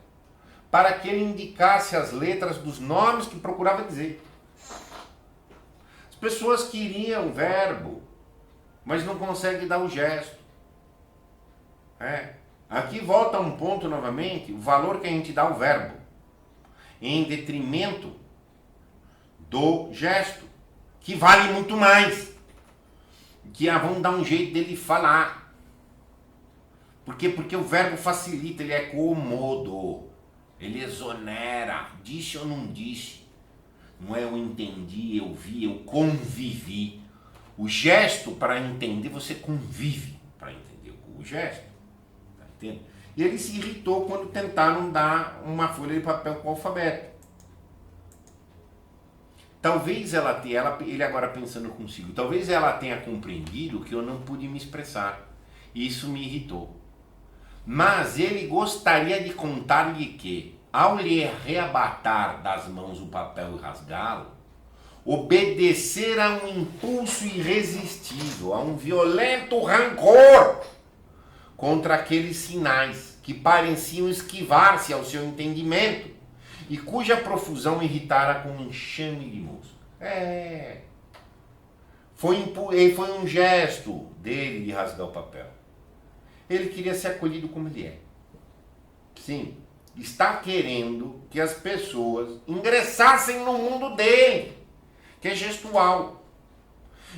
para que ele indicasse as letras dos nomes que procurava dizer. As pessoas queriam o verbo, mas não conseguem dar o gesto. Aqui volta um ponto novamente, o valor que a gente dá ao verbo, em detrimento do gesto, que vale muito mais. Que vão dar um jeito dele falar. Por quê? Porque o verbo facilita, ele é cômodo, ele exonera, disse ou não disse. Não é eu entendi, eu vi, eu convivi. O gesto, para entender, você convive para entender o gesto. Tá entendendo? E ele se irritou quando tentaram dar uma folha de papel com o alfabeto. Talvez ele agora pensando consigo, talvez ela tenha compreendido que eu não pude me expressar. Isso me irritou. Mas ele gostaria de contar-lhe que, ao lhe arrebatar das mãos o papel e rasgá-lo, obedecer a um impulso irresistível, a um violento rancor contra aqueles sinais que pareciam esquivar-se ao seu entendimento e cuja profusão irritara com um enxame de mosca. Foi um gesto dele de rasgar o papel. Ele queria ser acolhido como ele é. Sim, está querendo que as pessoas ingressassem no mundo dele, que é gestual.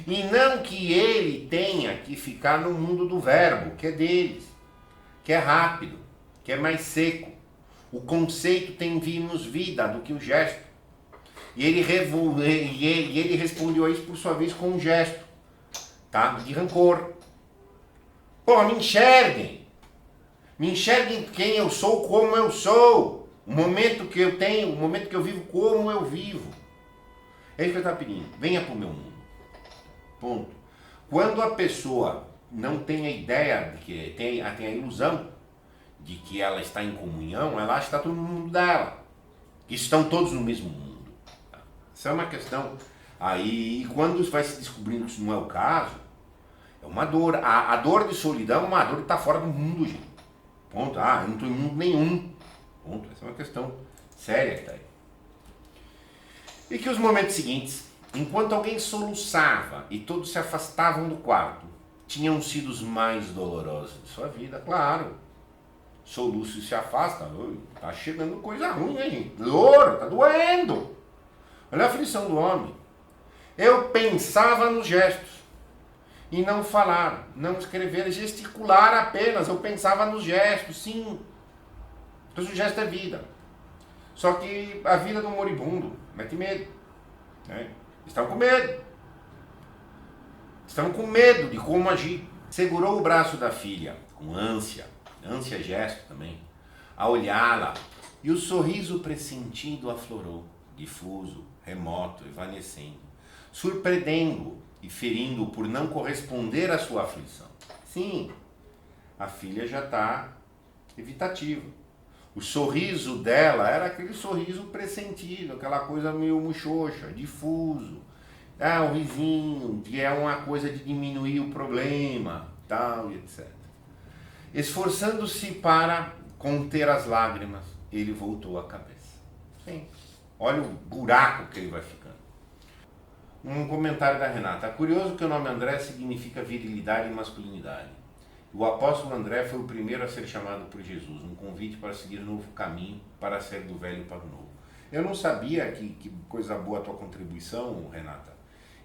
E não que ele tenha que ficar no mundo do verbo, que é deles, que é rápido, que é mais seco. O conceito tem menos vida do que o gesto. E ele respondeu a isso, por sua vez, com um gesto, tá? De rancor. Pô, me enxerguem. Me enxerguem quem eu sou, como eu sou. O momento que eu tenho, o momento que eu vivo, como eu vivo. É isso que ele está pedindo. Venha para o meu mundo. Ponto. Quando a pessoa não tem a ideia de que tem a ilusão de que ela está em comunhão, ela acha que está todo mundo dela. Que estão todos no mesmo mundo. Essa é uma questão. Aí, e quando vai se descobrindo que isso não é o caso, é uma dor. A dor de solidão é uma dor que está fora do mundo, gente. Ponto. Ah, eu não estou em mundo nenhum. Ponto. Essa é uma questão séria que está aí. E que os momentos seguintes, enquanto alguém soluçava e todos se afastavam do quarto, tinham sido os mais dolorosos de sua vida, claro. Soluço e se afasta, tá chegando coisa ruim, hein, gente? Dor, tá doendo. Olha a aflição do homem. Eu pensava nos gestos e não falar, não escrever, gesticular apenas. Eu pensava nos gestos, sim. Então o gesto é vida. Só que a vida do moribundo mete medo. Né? Estão com medo. Estão com medo de como agir. Segurou o braço da filha com ânsia gesto também, a olhá-la, e o sorriso pressentido aflorou, difuso, remoto, evanescendo, surpreendendo e ferindo por não corresponder à sua aflição. Sim, a filha já está evitativa. O sorriso dela era aquele sorriso pressentido, aquela coisa meio muxoxa, difuso. O risinho, que é uma coisa de diminuir o problema, tal e etc. Esforçando-se para conter as lágrimas, ele voltou a cabeça. Sim. Olha o buraco que ele vai ficando. Um comentário da Renata. É curioso que o nome André significa virilidade e masculinidade. O apóstolo André foi o primeiro a ser chamado por Jesus, um convite para seguir um novo caminho, para sair do velho para o novo. Eu não sabia que coisa boa a tua contribuição, Renata.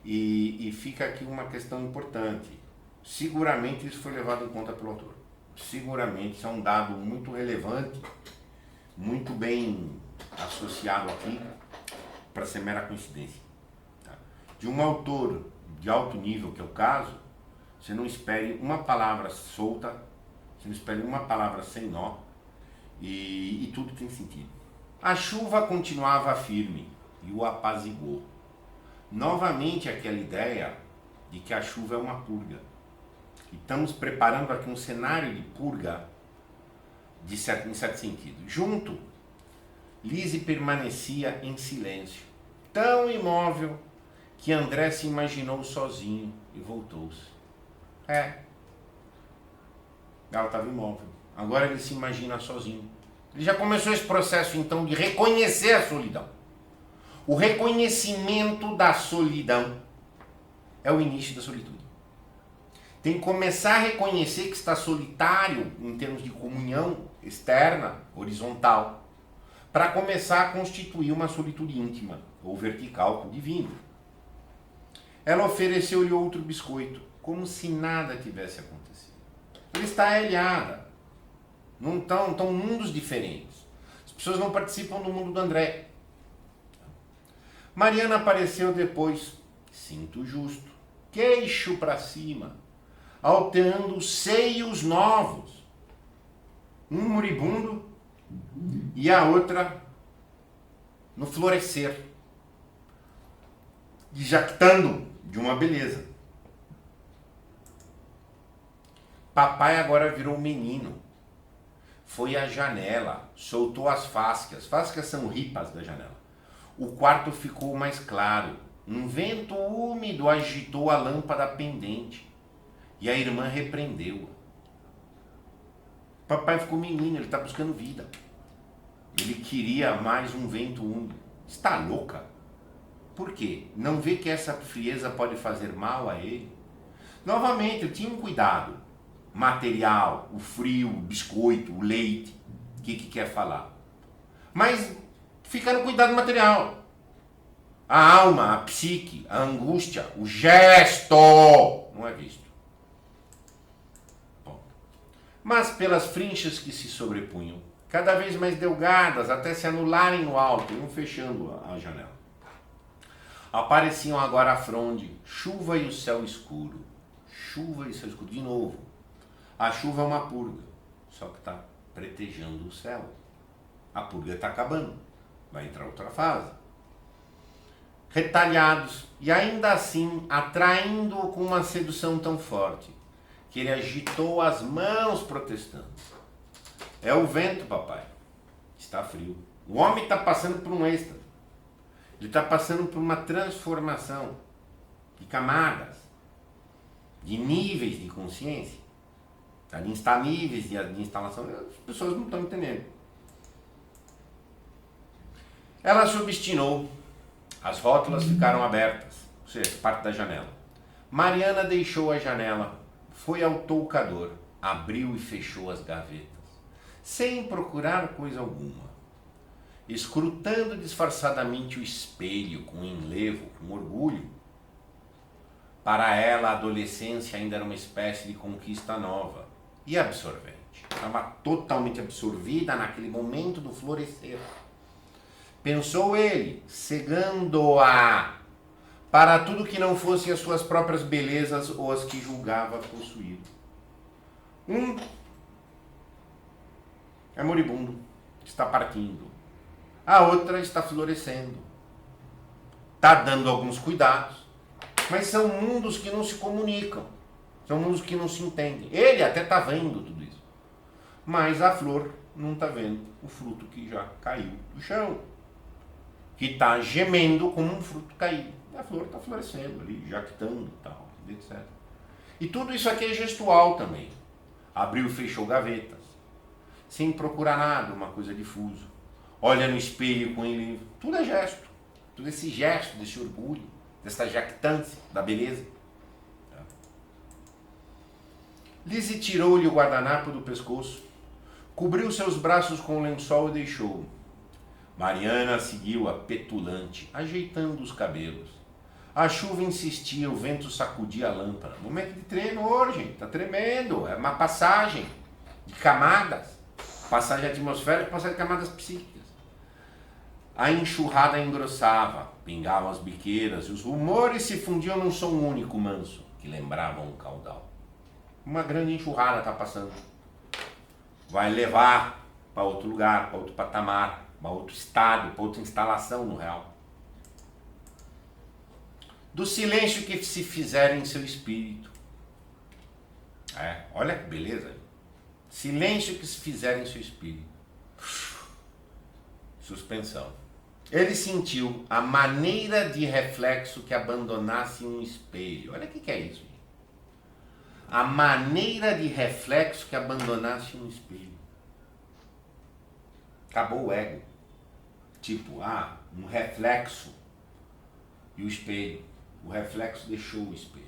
E fica aqui uma questão importante. Seguramente isso foi levado em conta pelo autor. Seguramente isso é um dado muito relevante, muito bem associado aqui, para ser mera coincidência. Tá? De um autor de alto nível, que é o caso, você não espere uma palavra solta, você não espere uma palavra sem nó, e tudo tem sentido. A chuva continuava firme e o apaziguou. Novamente aquela ideia de que a chuva é uma purga. Estamos preparando aqui um cenário de purga em certo sentido. Junto, Lise permanecia em silêncio, tão imóvel que André se imaginou sozinho e voltou-se. Ela estava imóvel. Agora ele se imagina sozinho. Ele já começou esse processo então de reconhecer a solidão. O reconhecimento da solidão é o início da solitude. Tem que começar a reconhecer que está solitário em termos de comunhão externa, horizontal, para começar a constituir uma solitude íntima ou vertical com o divino. Ela ofereceu-lhe outro biscoito, como se nada tivesse acontecido. Ele está ilhada. Não estão mundos diferentes. As pessoas não participam do mundo do André. Mariana apareceu depois, cinto justo, queixo para cima, alteando seios novos. Um moribundo e a outra no florescer, jactando de uma beleza. Papai agora virou menino. Foi à janela, soltou as fáscias. Fáscias são ripas da janela. O quarto ficou mais claro. Um vento úmido agitou a lâmpada pendente. E a irmã repreendeu-a. Papai ficou menino, ele está buscando vida. Ele queria mais um vento úmido. Está louca? Por quê? Não vê que essa frieza pode fazer mal a ele? Novamente, eu tinha um cuidado material, o frio, o biscoito, o leite. O que quer falar? Mas fica no cuidado material. A alma, a psique, a angústia, o gesto não é visto. mas pelas frinchas que se sobrepunham, cada vez mais delgadas até se anularem no alto, iam fechando a janela. Apareciam agora a fronde, chuva e o céu escuro. Chuva e céu escuro, de novo. A chuva é uma purga, só que está pretejando o céu. A purga está acabando, vai entrar outra fase. Retalhados, e ainda assim atraindo-o com uma sedução tão forte, que ele agitou as mãos protestando. É o vento, papai. Está frio. O homem está passando por um êxtase. Ele está passando por uma transformação de camadas, de níveis de consciência. Ali está níveis de instalação. As pessoas não estão entendendo. Ela se obstinou. As rótulas ficaram abertas, ou seja, parte da janela. Mariana deixou a janela, foi ao toucador, abriu e fechou as gavetas, sem procurar coisa alguma. Escrutando disfarçadamente o espelho com enlevo, com orgulho. Para ela, a adolescência ainda era uma espécie de conquista nova e absorvente. Estava totalmente absorvida naquele momento do florescer. Pensou ele, cegando-a para tudo que não fossem as suas próprias belezas ou as que julgava possuir. É moribundo, está partindo. A outra está florescendo. Está dando alguns cuidados. Mas são mundos que não se comunicam. São mundos que não se entendem. Ele até está vendo tudo isso. Mas a flor não está vendo o fruto que já caiu do chão. Que está gemendo como um fruto caído. E a flor está florescendo ali, jactando e tal, etc. E tudo isso aqui é gestual também. Abriu e fechou gavetas. Sem procurar nada, uma coisa difusa. Olha no espelho com ele. Tudo é gesto. Tudo esse gesto, desse orgulho, dessa jactância da beleza. Lizzie tirou-lhe o guardanapo do pescoço, cobriu seus braços com o lençol e deixou-o. Mariana seguiu-a petulante, ajeitando os cabelos. A chuva insistia, o vento sacudia a lâmpada. Momento de tremor, gente, tá tremendo. É uma passagem de camadas. Passagem atmosférica, passagem de camadas psíquicas. A enxurrada engrossava, pingavam as biqueiras e os rumores se fundiam num som único manso, que lembrava um caudal. Uma grande enxurrada está passando. Vai levar para outro lugar, para outro patamar, para outro estado, para outra instalação no real. Do silêncio que se fizer em seu espírito. Olha que beleza. Silêncio que se fizer em seu espírito. Suspensão. Ele sentiu a maneira de reflexo que abandonasse um espelho. Olha o que é isso. Gente. A maneira de reflexo que abandonasse um espelho. Acabou o ego. Tipo, um reflexo e o espelho. O reflexo deixou o espelho.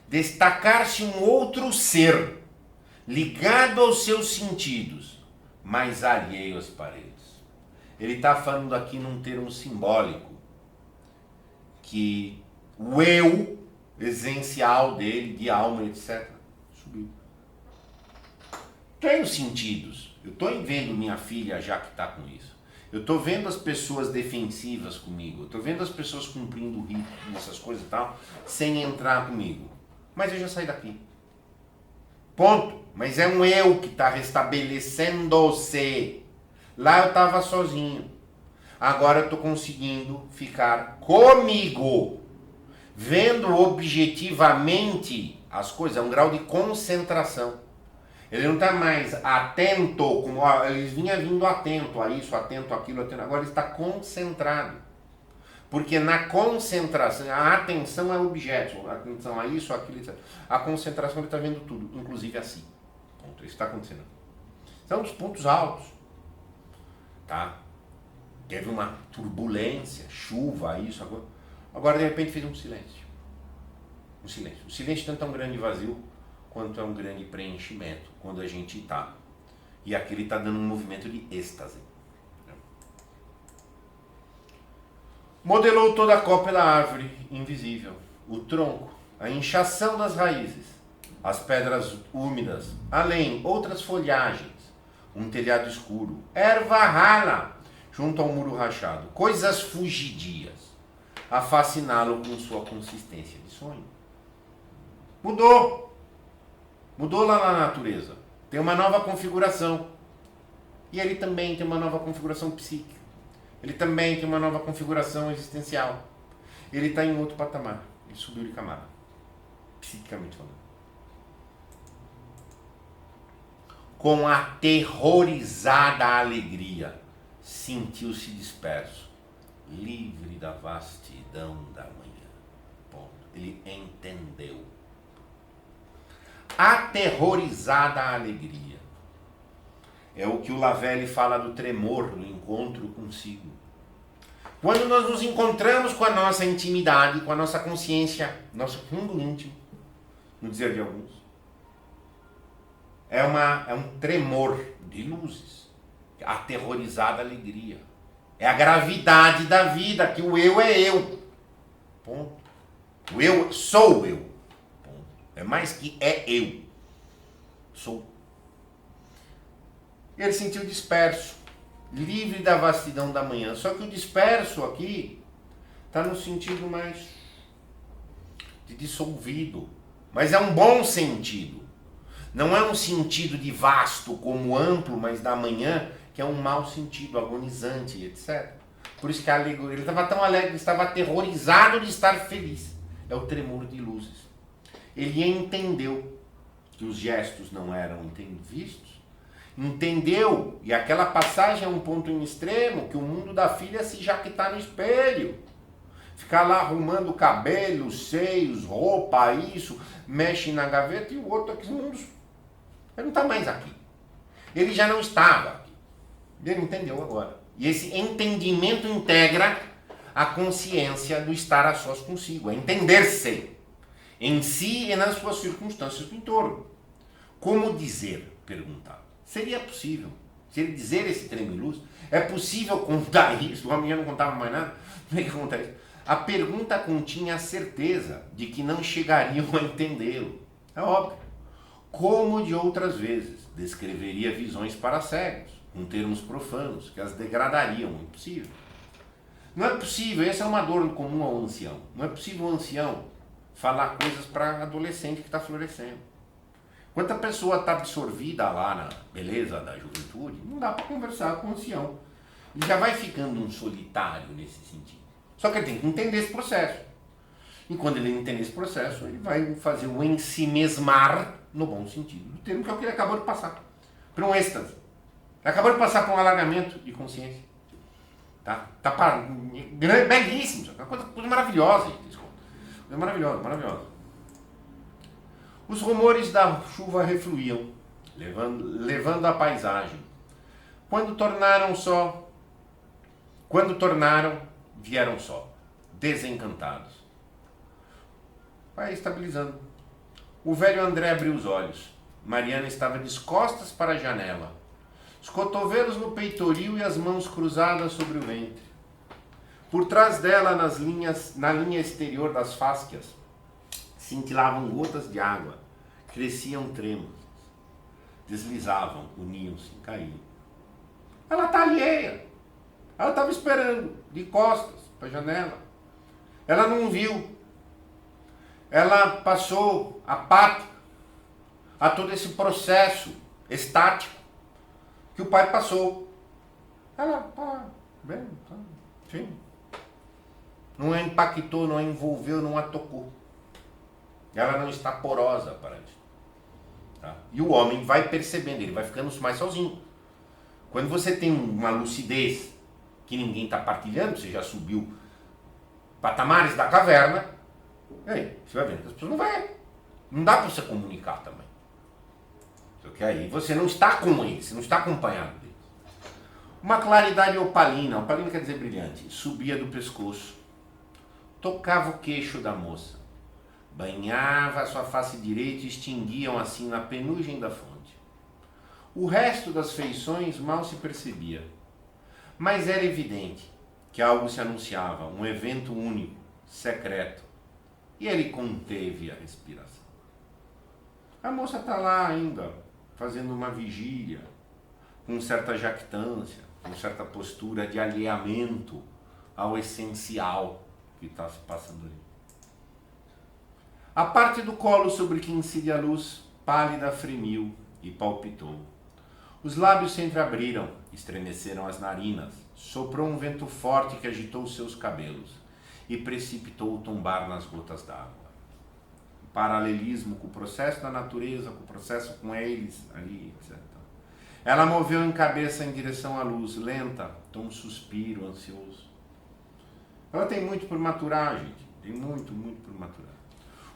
Destacar-se um outro ser, ligado aos seus sentidos, mas alheio às paredes. Ele está falando aqui num termo simbólico, que o eu essencial dele, de alma, etc., subiu. Tenho sentidos. Eu estou vendo minha filha já que está com isso. Eu estou vendo as pessoas defensivas comigo. Eu estou vendo as pessoas cumprindo o rito, essas coisas e tal, sem entrar comigo. Mas eu já saí daqui. Ponto. Mas é um eu que está restabelecendo-se. Lá eu estava sozinho. Agora eu estou conseguindo ficar comigo. Vendo objetivamente as coisas. É um grau de concentração. Ele não está mais atento, como ele vinha vindo atento a isso, atento àquilo, atento. Agora ele está concentrado. Porque na concentração, a atenção é objeto, a atenção a isso, aquilo, etc. A concentração ele está vendo tudo, inclusive a si. Ponto. Isso está acontecendo. São dos pontos altos. Tá? Teve uma turbulência, chuva, isso, agora de repente fez um silêncio. Um silêncio. O silêncio tanto é um grande vazio quanto é um grande preenchimento quando a gente está. E aqui ele está dando um movimento de êxtase. Modelou toda a cópia da árvore invisível, o tronco, a inchação das raízes, as pedras úmidas, além outras folhagens, um telhado escuro, erva rala junto ao muro rachado, coisas fugidias, a fasciná-lo com sua consistência de sonho. Mudou lá na natureza, tem uma nova configuração, e ele também tem uma nova configuração psíquica, ele também tem uma nova configuração existencial, ele está em outro patamar, ele subiu de camada, psiquicamente falando. Com aterrorizada alegria, sentiu-se disperso, livre da vastidão da manhã. Ponto. Ele entendeu. Aterrorizada alegria. É o que o Lavelle fala do tremor, do encontro consigo. Quando nós nos encontramos com a nossa intimidade, com a nossa consciência, nosso fundo íntimo, no dizer de alguns, é um tremor de luzes, aterrorizada alegria. É a gravidade da vida, que o eu é eu. Ponto. O eu sou eu. Ponto. É mais que é eu. Sou. Ele se sentiu disperso, livre da vastidão da manhã. Só que o disperso aqui está no sentido mais de dissolvido. Mas é um bom sentido. Não é um sentido de vasto como amplo, mas da manhã, que é um mau sentido, agonizante, etc. Por isso que a alegoria, ele estava tão alegre, ele estava aterrorizado de estar feliz. É o tremor de luzes. Ele entendeu que os gestos não eram vistos, entendeu, e aquela passagem é um ponto em extremo, que o mundo da filha se jaquetar no espelho. Ficar lá arrumando cabelo, seios, roupa, isso, mexe na gaveta, e o outro aqui, mundos. Ele não está mais aqui. Ele já não estava aqui. Ele entendeu agora. E esse entendimento integra a consciência do estar a sós consigo. É entender-se em si e nas suas circunstâncias do entorno. Como dizer? Perguntar. Seria possível. Se ele dizer esse tremulus, é possível contar isso? O homem já não contava mais nada. Como é que conta isso? A pergunta continha a certeza de que não chegariam a entendê-lo. É óbvio. Como de outras vezes, descreveria visões para cegos, com termos profanos, que as degradariam. Impossível. Não é possível, essa é uma dor comum ao ancião. Não é possível o ancião falar coisas para adolescente que está florescendo. Enquanto a pessoa está absorvida lá na beleza da juventude, não dá para conversar com o ancião. Ele já vai ficando um solitário nesse sentido. Só que ele tem que entender esse processo. E quando ele entender esse processo, ele vai fazer o ensimesmar, no bom sentido do termo, que é o que ele acabou de passar. Para um êxtase. Ele acabou de passar por um alargamento de consciência. Tá belíssimo. É uma coisa maravilhosa. Coisa maravilhosa, maravilhosa. Os rumores da chuva refluíam, levando a paisagem. Quando tornaram, vieram só, desencantados. Vai estabilizando. O velho André abriu os olhos. Mariana estava descostas para a janela, os cotovelos no peitoril e as mãos cruzadas sobre o ventre. Por trás dela, na linha exterior das fáscias, cintilavam gotas de água, cresciam trêmulas, deslizavam, uniam-se, caíam. Ela está alheia. Ela estava esperando, de costas, para a janela. Ela não viu. Ela passou apática a todo esse processo estático que o pai passou. Ela está bem, tá, enfim. Não a impactou, não a envolveu, não a tocou. Ela não está porosa para isso. Tá? E o homem vai percebendo, ele vai ficando mais sozinho. Quando você tem uma lucidez que ninguém está partilhando, você já subiu patamares da caverna, aí você vai vendo que as pessoas não vão. Não dá para você comunicar também. Porque aí você não está com eles, você não está acompanhado deles. Uma claridade opalina quer dizer brilhante, subia do pescoço, tocava o queixo da moça, banhava a sua face direita e extinguiam assim na penugem da fonte. O resto das feições mal se percebia, mas era evidente que algo se anunciava, um evento único, secreto, e ele conteve a respiração. A moça está lá ainda, fazendo uma vigília, com certa jactância, com certa postura de alheamento ao essencial que está se passando ali. A parte do colo sobre que incide a luz, pálida fremiu e palpitou. Os lábios se entreabriram, estremeceram as narinas, soprou um vento forte que agitou seus cabelos e precipitou o tombar nas gotas d'água. Paralelismo com o processo da natureza, com o processo com eles ali, etc. Ela moveu em cabeça em direção à luz, lenta, um suspiro ansioso. Ela tem muito por maturar, gente. Tem muito por maturar.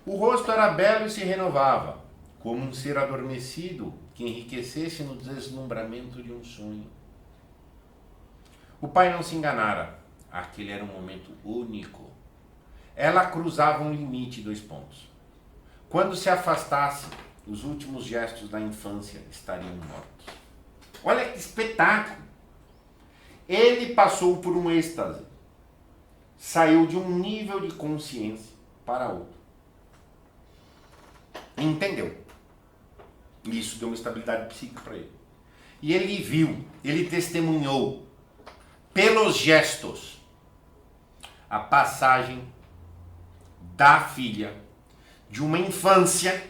O rosto era belo e se renovava, como um ser adormecido que enriquecesse no deslumbramento de um sonho. O pai não se enganara. Aquele era um momento único. Ela cruzava um limite, 2 pontos. Quando se afastasse, os últimos gestos da infância estariam mortos. Olha que espetáculo! Ele passou por um êxtase. Saiu de um nível de consciência para outro. Entendeu? Isso deu uma estabilidade psíquica para ele. E ele viu, ele testemunhou, pelos gestos, a passagem da filha de uma infância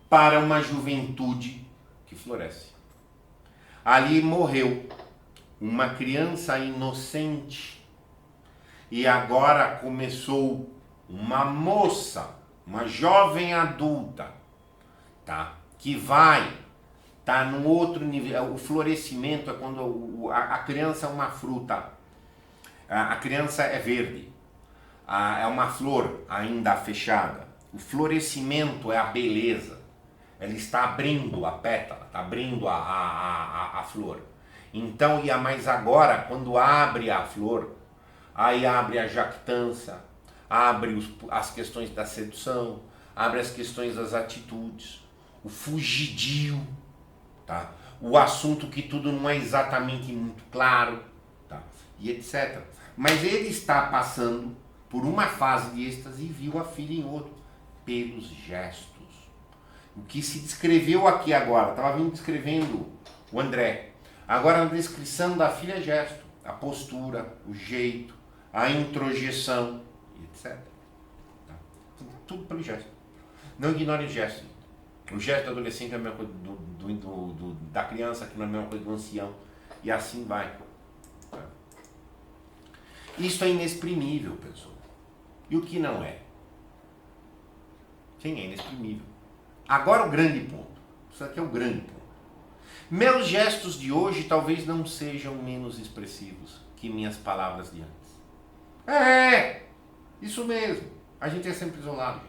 para uma juventude que floresce. Ali morreu uma criança inocente e agora começou uma moça, uma jovem adulta, tá? Que vai tá num outro nível. O florescimento é quando a criança é uma fruta, a criança é verde, é uma flor ainda fechada. O florescimento é a beleza. Ela está abrindo a pétala, está abrindo a flor. Então, mas agora, quando abre a flor, aí abre a jactância, abre as questões da sedução, abre as questões das atitudes, o fugidio, tá? O assunto que tudo não é exatamente muito claro, tá? E etc. Mas ele está passando por uma fase de êxtase e viu a filha em outro, pelos gestos. O que se descreveu aqui agora, estava vindo descrevendo o André. Agora a descrição da filha é gesto, a postura, o jeito, a introjeção, etc. Tá? Tudo pelo gesto. Não ignore o gesto. O gesto do adolescente é a mesma coisa da criança, que não é a mesma coisa do ancião. E assim vai. Tá? Isso é inexprimível, pessoal. E o que não é? Sim, é inexprimível. Agora o grande ponto. Isso aqui é o grande ponto. Meus gestos de hoje talvez não sejam menos expressivos que minhas palavras de antes. Isso mesmo. A gente é sempre isolado.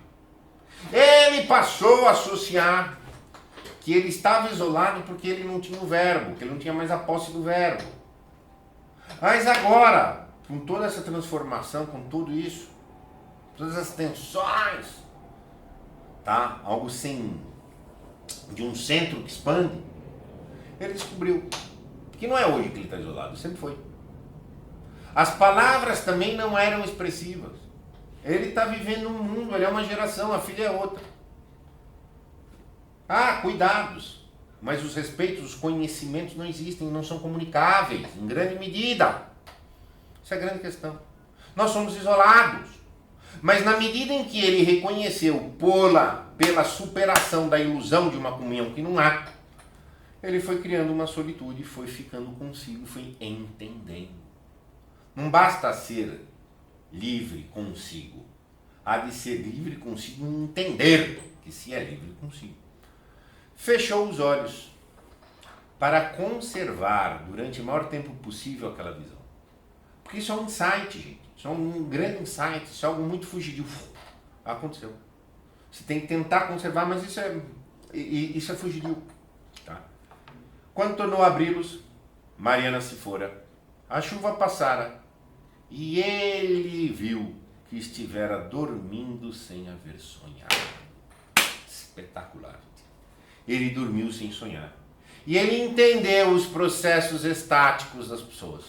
Ele passou a associar que ele estava isolado porque ele não tinha o verbo, que ele não tinha mais a posse do verbo. Mas agora, com toda essa transformação, com tudo isso, todas as tensões, tá? Algo sem de um centro que expande, ele descobriu que não é hoje que ele está isolado, sempre foi. As palavras também não eram expressivas. Ele está vivendo um mundo, ele é uma geração, a filha é outra. Cuidados, mas os respeitos, os conhecimentos não existem, não são comunicáveis, em grande medida. Essa é a grande questão. Nós somos isolados. Mas na medida em que ele reconheceu pela superação da ilusão de uma comunhão que não há, ele foi criando uma solitude, foi ficando consigo, foi entendendo. Não basta ser livre consigo. Há de ser livre consigo e entender que se é livre consigo. Fechou os olhos para conservar durante o maior tempo possível aquela visão. Porque isso é um insight, gente. Isso é um grande insight. Isso é algo muito fugidio. Aconteceu. Você tem que tentar conservar, mas isso é fugidio. Tá? Quando tornou a abri-los, Mariana se fora. A chuva passara. E ele viu que estivera dormindo sem haver sonhado. Espetacular. Ele dormiu sem sonhar. E ele entendeu os processos estáticos das pessoas,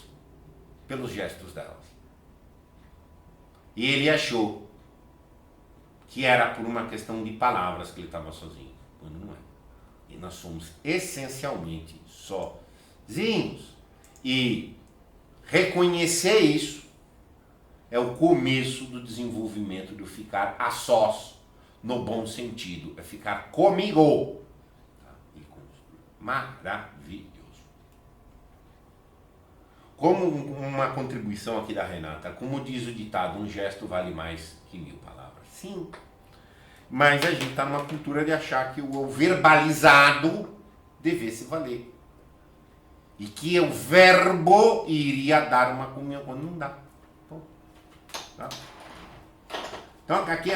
pelos gestos delas. E ele achou que era por uma questão de palavras que ele estava sozinho. quando não é. E nós somos essencialmente sozinhos. E reconhecer isso é o começo do desenvolvimento do ficar a sós, no bom sentido. É ficar comigo. Tá? E maravilhoso. Como uma contribuição aqui da Renata, como diz o ditado, um gesto vale mais que 1000 palavras. Sim. Mas a gente está numa cultura de achar que o verbalizado devesse valer. E que o verbo iria dar uma comunhão quando não dá. Tá? Então aqui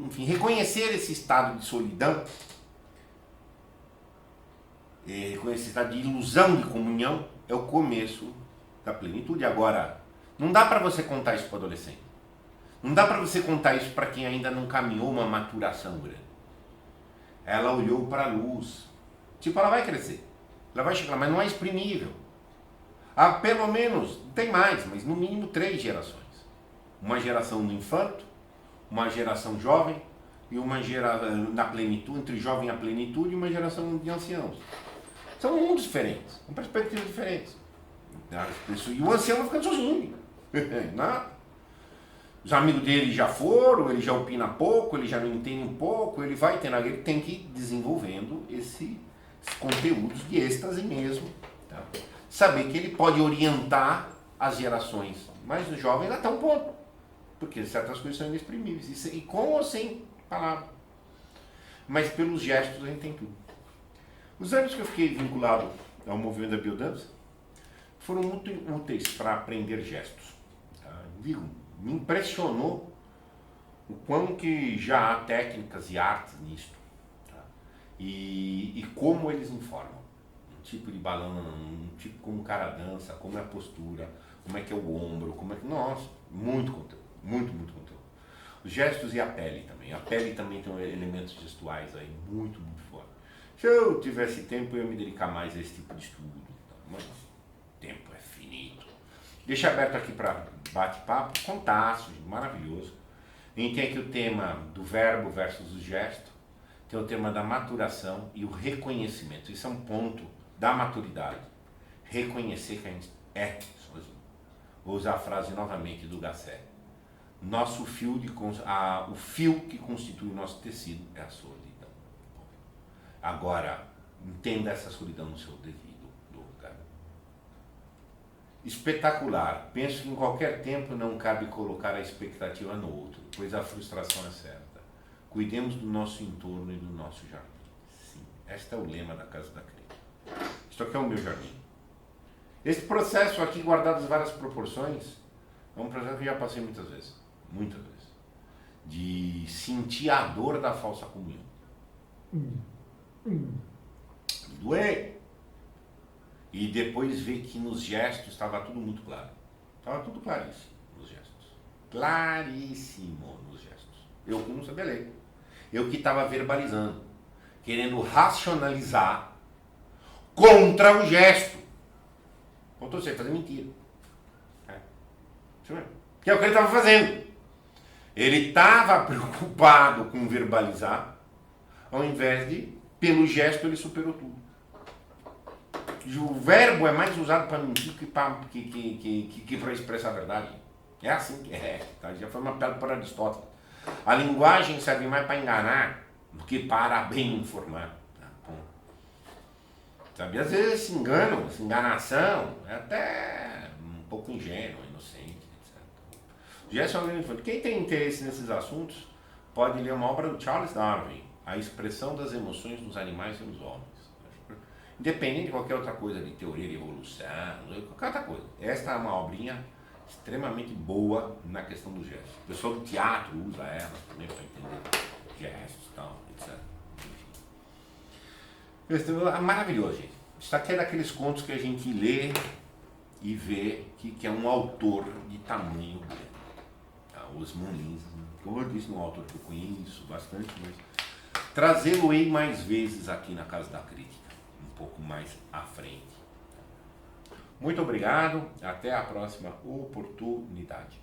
enfim, reconhecer esse estado de solidão, reconhecer esse estado de ilusão de comunhão, é o começo da plenitude. Agora, não dá para você contar isso para o adolescente. Não dá para você contar isso para quem ainda não caminhou uma maturação grande. Ela olhou para a luz. Tipo, ela vai crescer. Ela vai chegar, mas não é exprimível. Há pelo menos, tem mais, mas no mínimo 3 gerações. Uma geração do infanto, uma geração jovem e uma geração na plenitude, entre jovem e a plenitude, e uma geração de anciãos. São mundos diferentes, com perspectivas diferentes. E o ancião vai ficando sozinho. Nada. Os amigos dele já foram, ele já opina pouco, ele já não entende um pouco, ele tem que ir desenvolvendo esses conteúdos de êxtase mesmo. Tá? Saber que ele pode orientar as gerações mais jovens até um ponto. Porque certas coisas são inexprimíveis. E com ou sem palavra. Mas pelos gestos a gente tem tudo. Os anos que eu fiquei vinculado ao movimento da biodança foram muito úteis para aprender gestos. Tá? Me impressionou o quão que já há técnicas e artes nisto. Tá? E como eles informam. Um tipo de balão, um tipo como o cara dança, como é a postura, como é que é o ombro, como é que... Nossa, muito conteúdo. Muito conteúdo. Os gestos e a pele também. A pele também tem elementos gestuais aí muito fortes. Se eu tivesse tempo, eu ia me dedicar mais a esse tipo de estudo. Mas o tempo é finito. Deixa aberto aqui para bate-papo, contaço, maravilhoso. A gente tem aqui o tema do verbo versus o gesto. Tem o tema da maturação e o reconhecimento. Isso é um ponto da maturidade. Reconhecer que a gente é sozinho. Vou usar a frase novamente do Gasset. O fio que constitui o nosso tecido é a solidão. Agora, entenda essa solidão no seu devido lugar. Espetacular. Penso que em qualquer tempo não cabe colocar a expectativa no outro, pois a frustração é certa. Cuidemos do nosso entorno e do nosso jardim. Sim, este é o lema da Casa da Crítica. Isto aqui é o meu jardim. Esse processo aqui, guardado em várias proporções, é um processo que eu já passei muitas vezes, de sentir a dor da falsa comunhão. Doer. E depois ver que nos gestos estava tudo muito claro. Estava tudo claríssimo nos gestos. Claríssimo nos gestos. Eu que não sabia ler. Eu que estava verbalizando, querendo racionalizar contra o gesto. Contra você, fazer mentira. Que é o que ele estava fazendo. Ele estava preocupado com verbalizar, ao invés de, pelo gesto, ele superou tudo. O verbo é mais usado para mentir que para expressar a verdade. É assim que é. Tá? Já foi uma pedra para Aristóteles. A linguagem serve mais para enganar do que para bem informar. Tá? Sabe? Às vezes esse engano, essa enganação é até um pouco ingênua, inocente. Quem tem interesse nesses assuntos pode ler uma obra do Charles Darwin, A Expressão das Emoções nos Animais e nos Homens. Independente de qualquer outra coisa, de teoria de evolução, qualquer outra coisa. Esta é uma obrinha extremamente boa na questão do gesto. O pessoal do teatro usa ela também para entender gestos e tal, etc. É maravilhoso, gente. Isso aqui é daqueles contos que a gente lê e vê que é um autor de tamanho grande. Osman Lins, como eu disse, um autor que eu conheço bastante, mas trazê-lo-ei mais vezes aqui na Casa da Crítica, um pouco mais à frente. Muito obrigado, até a próxima oportunidade.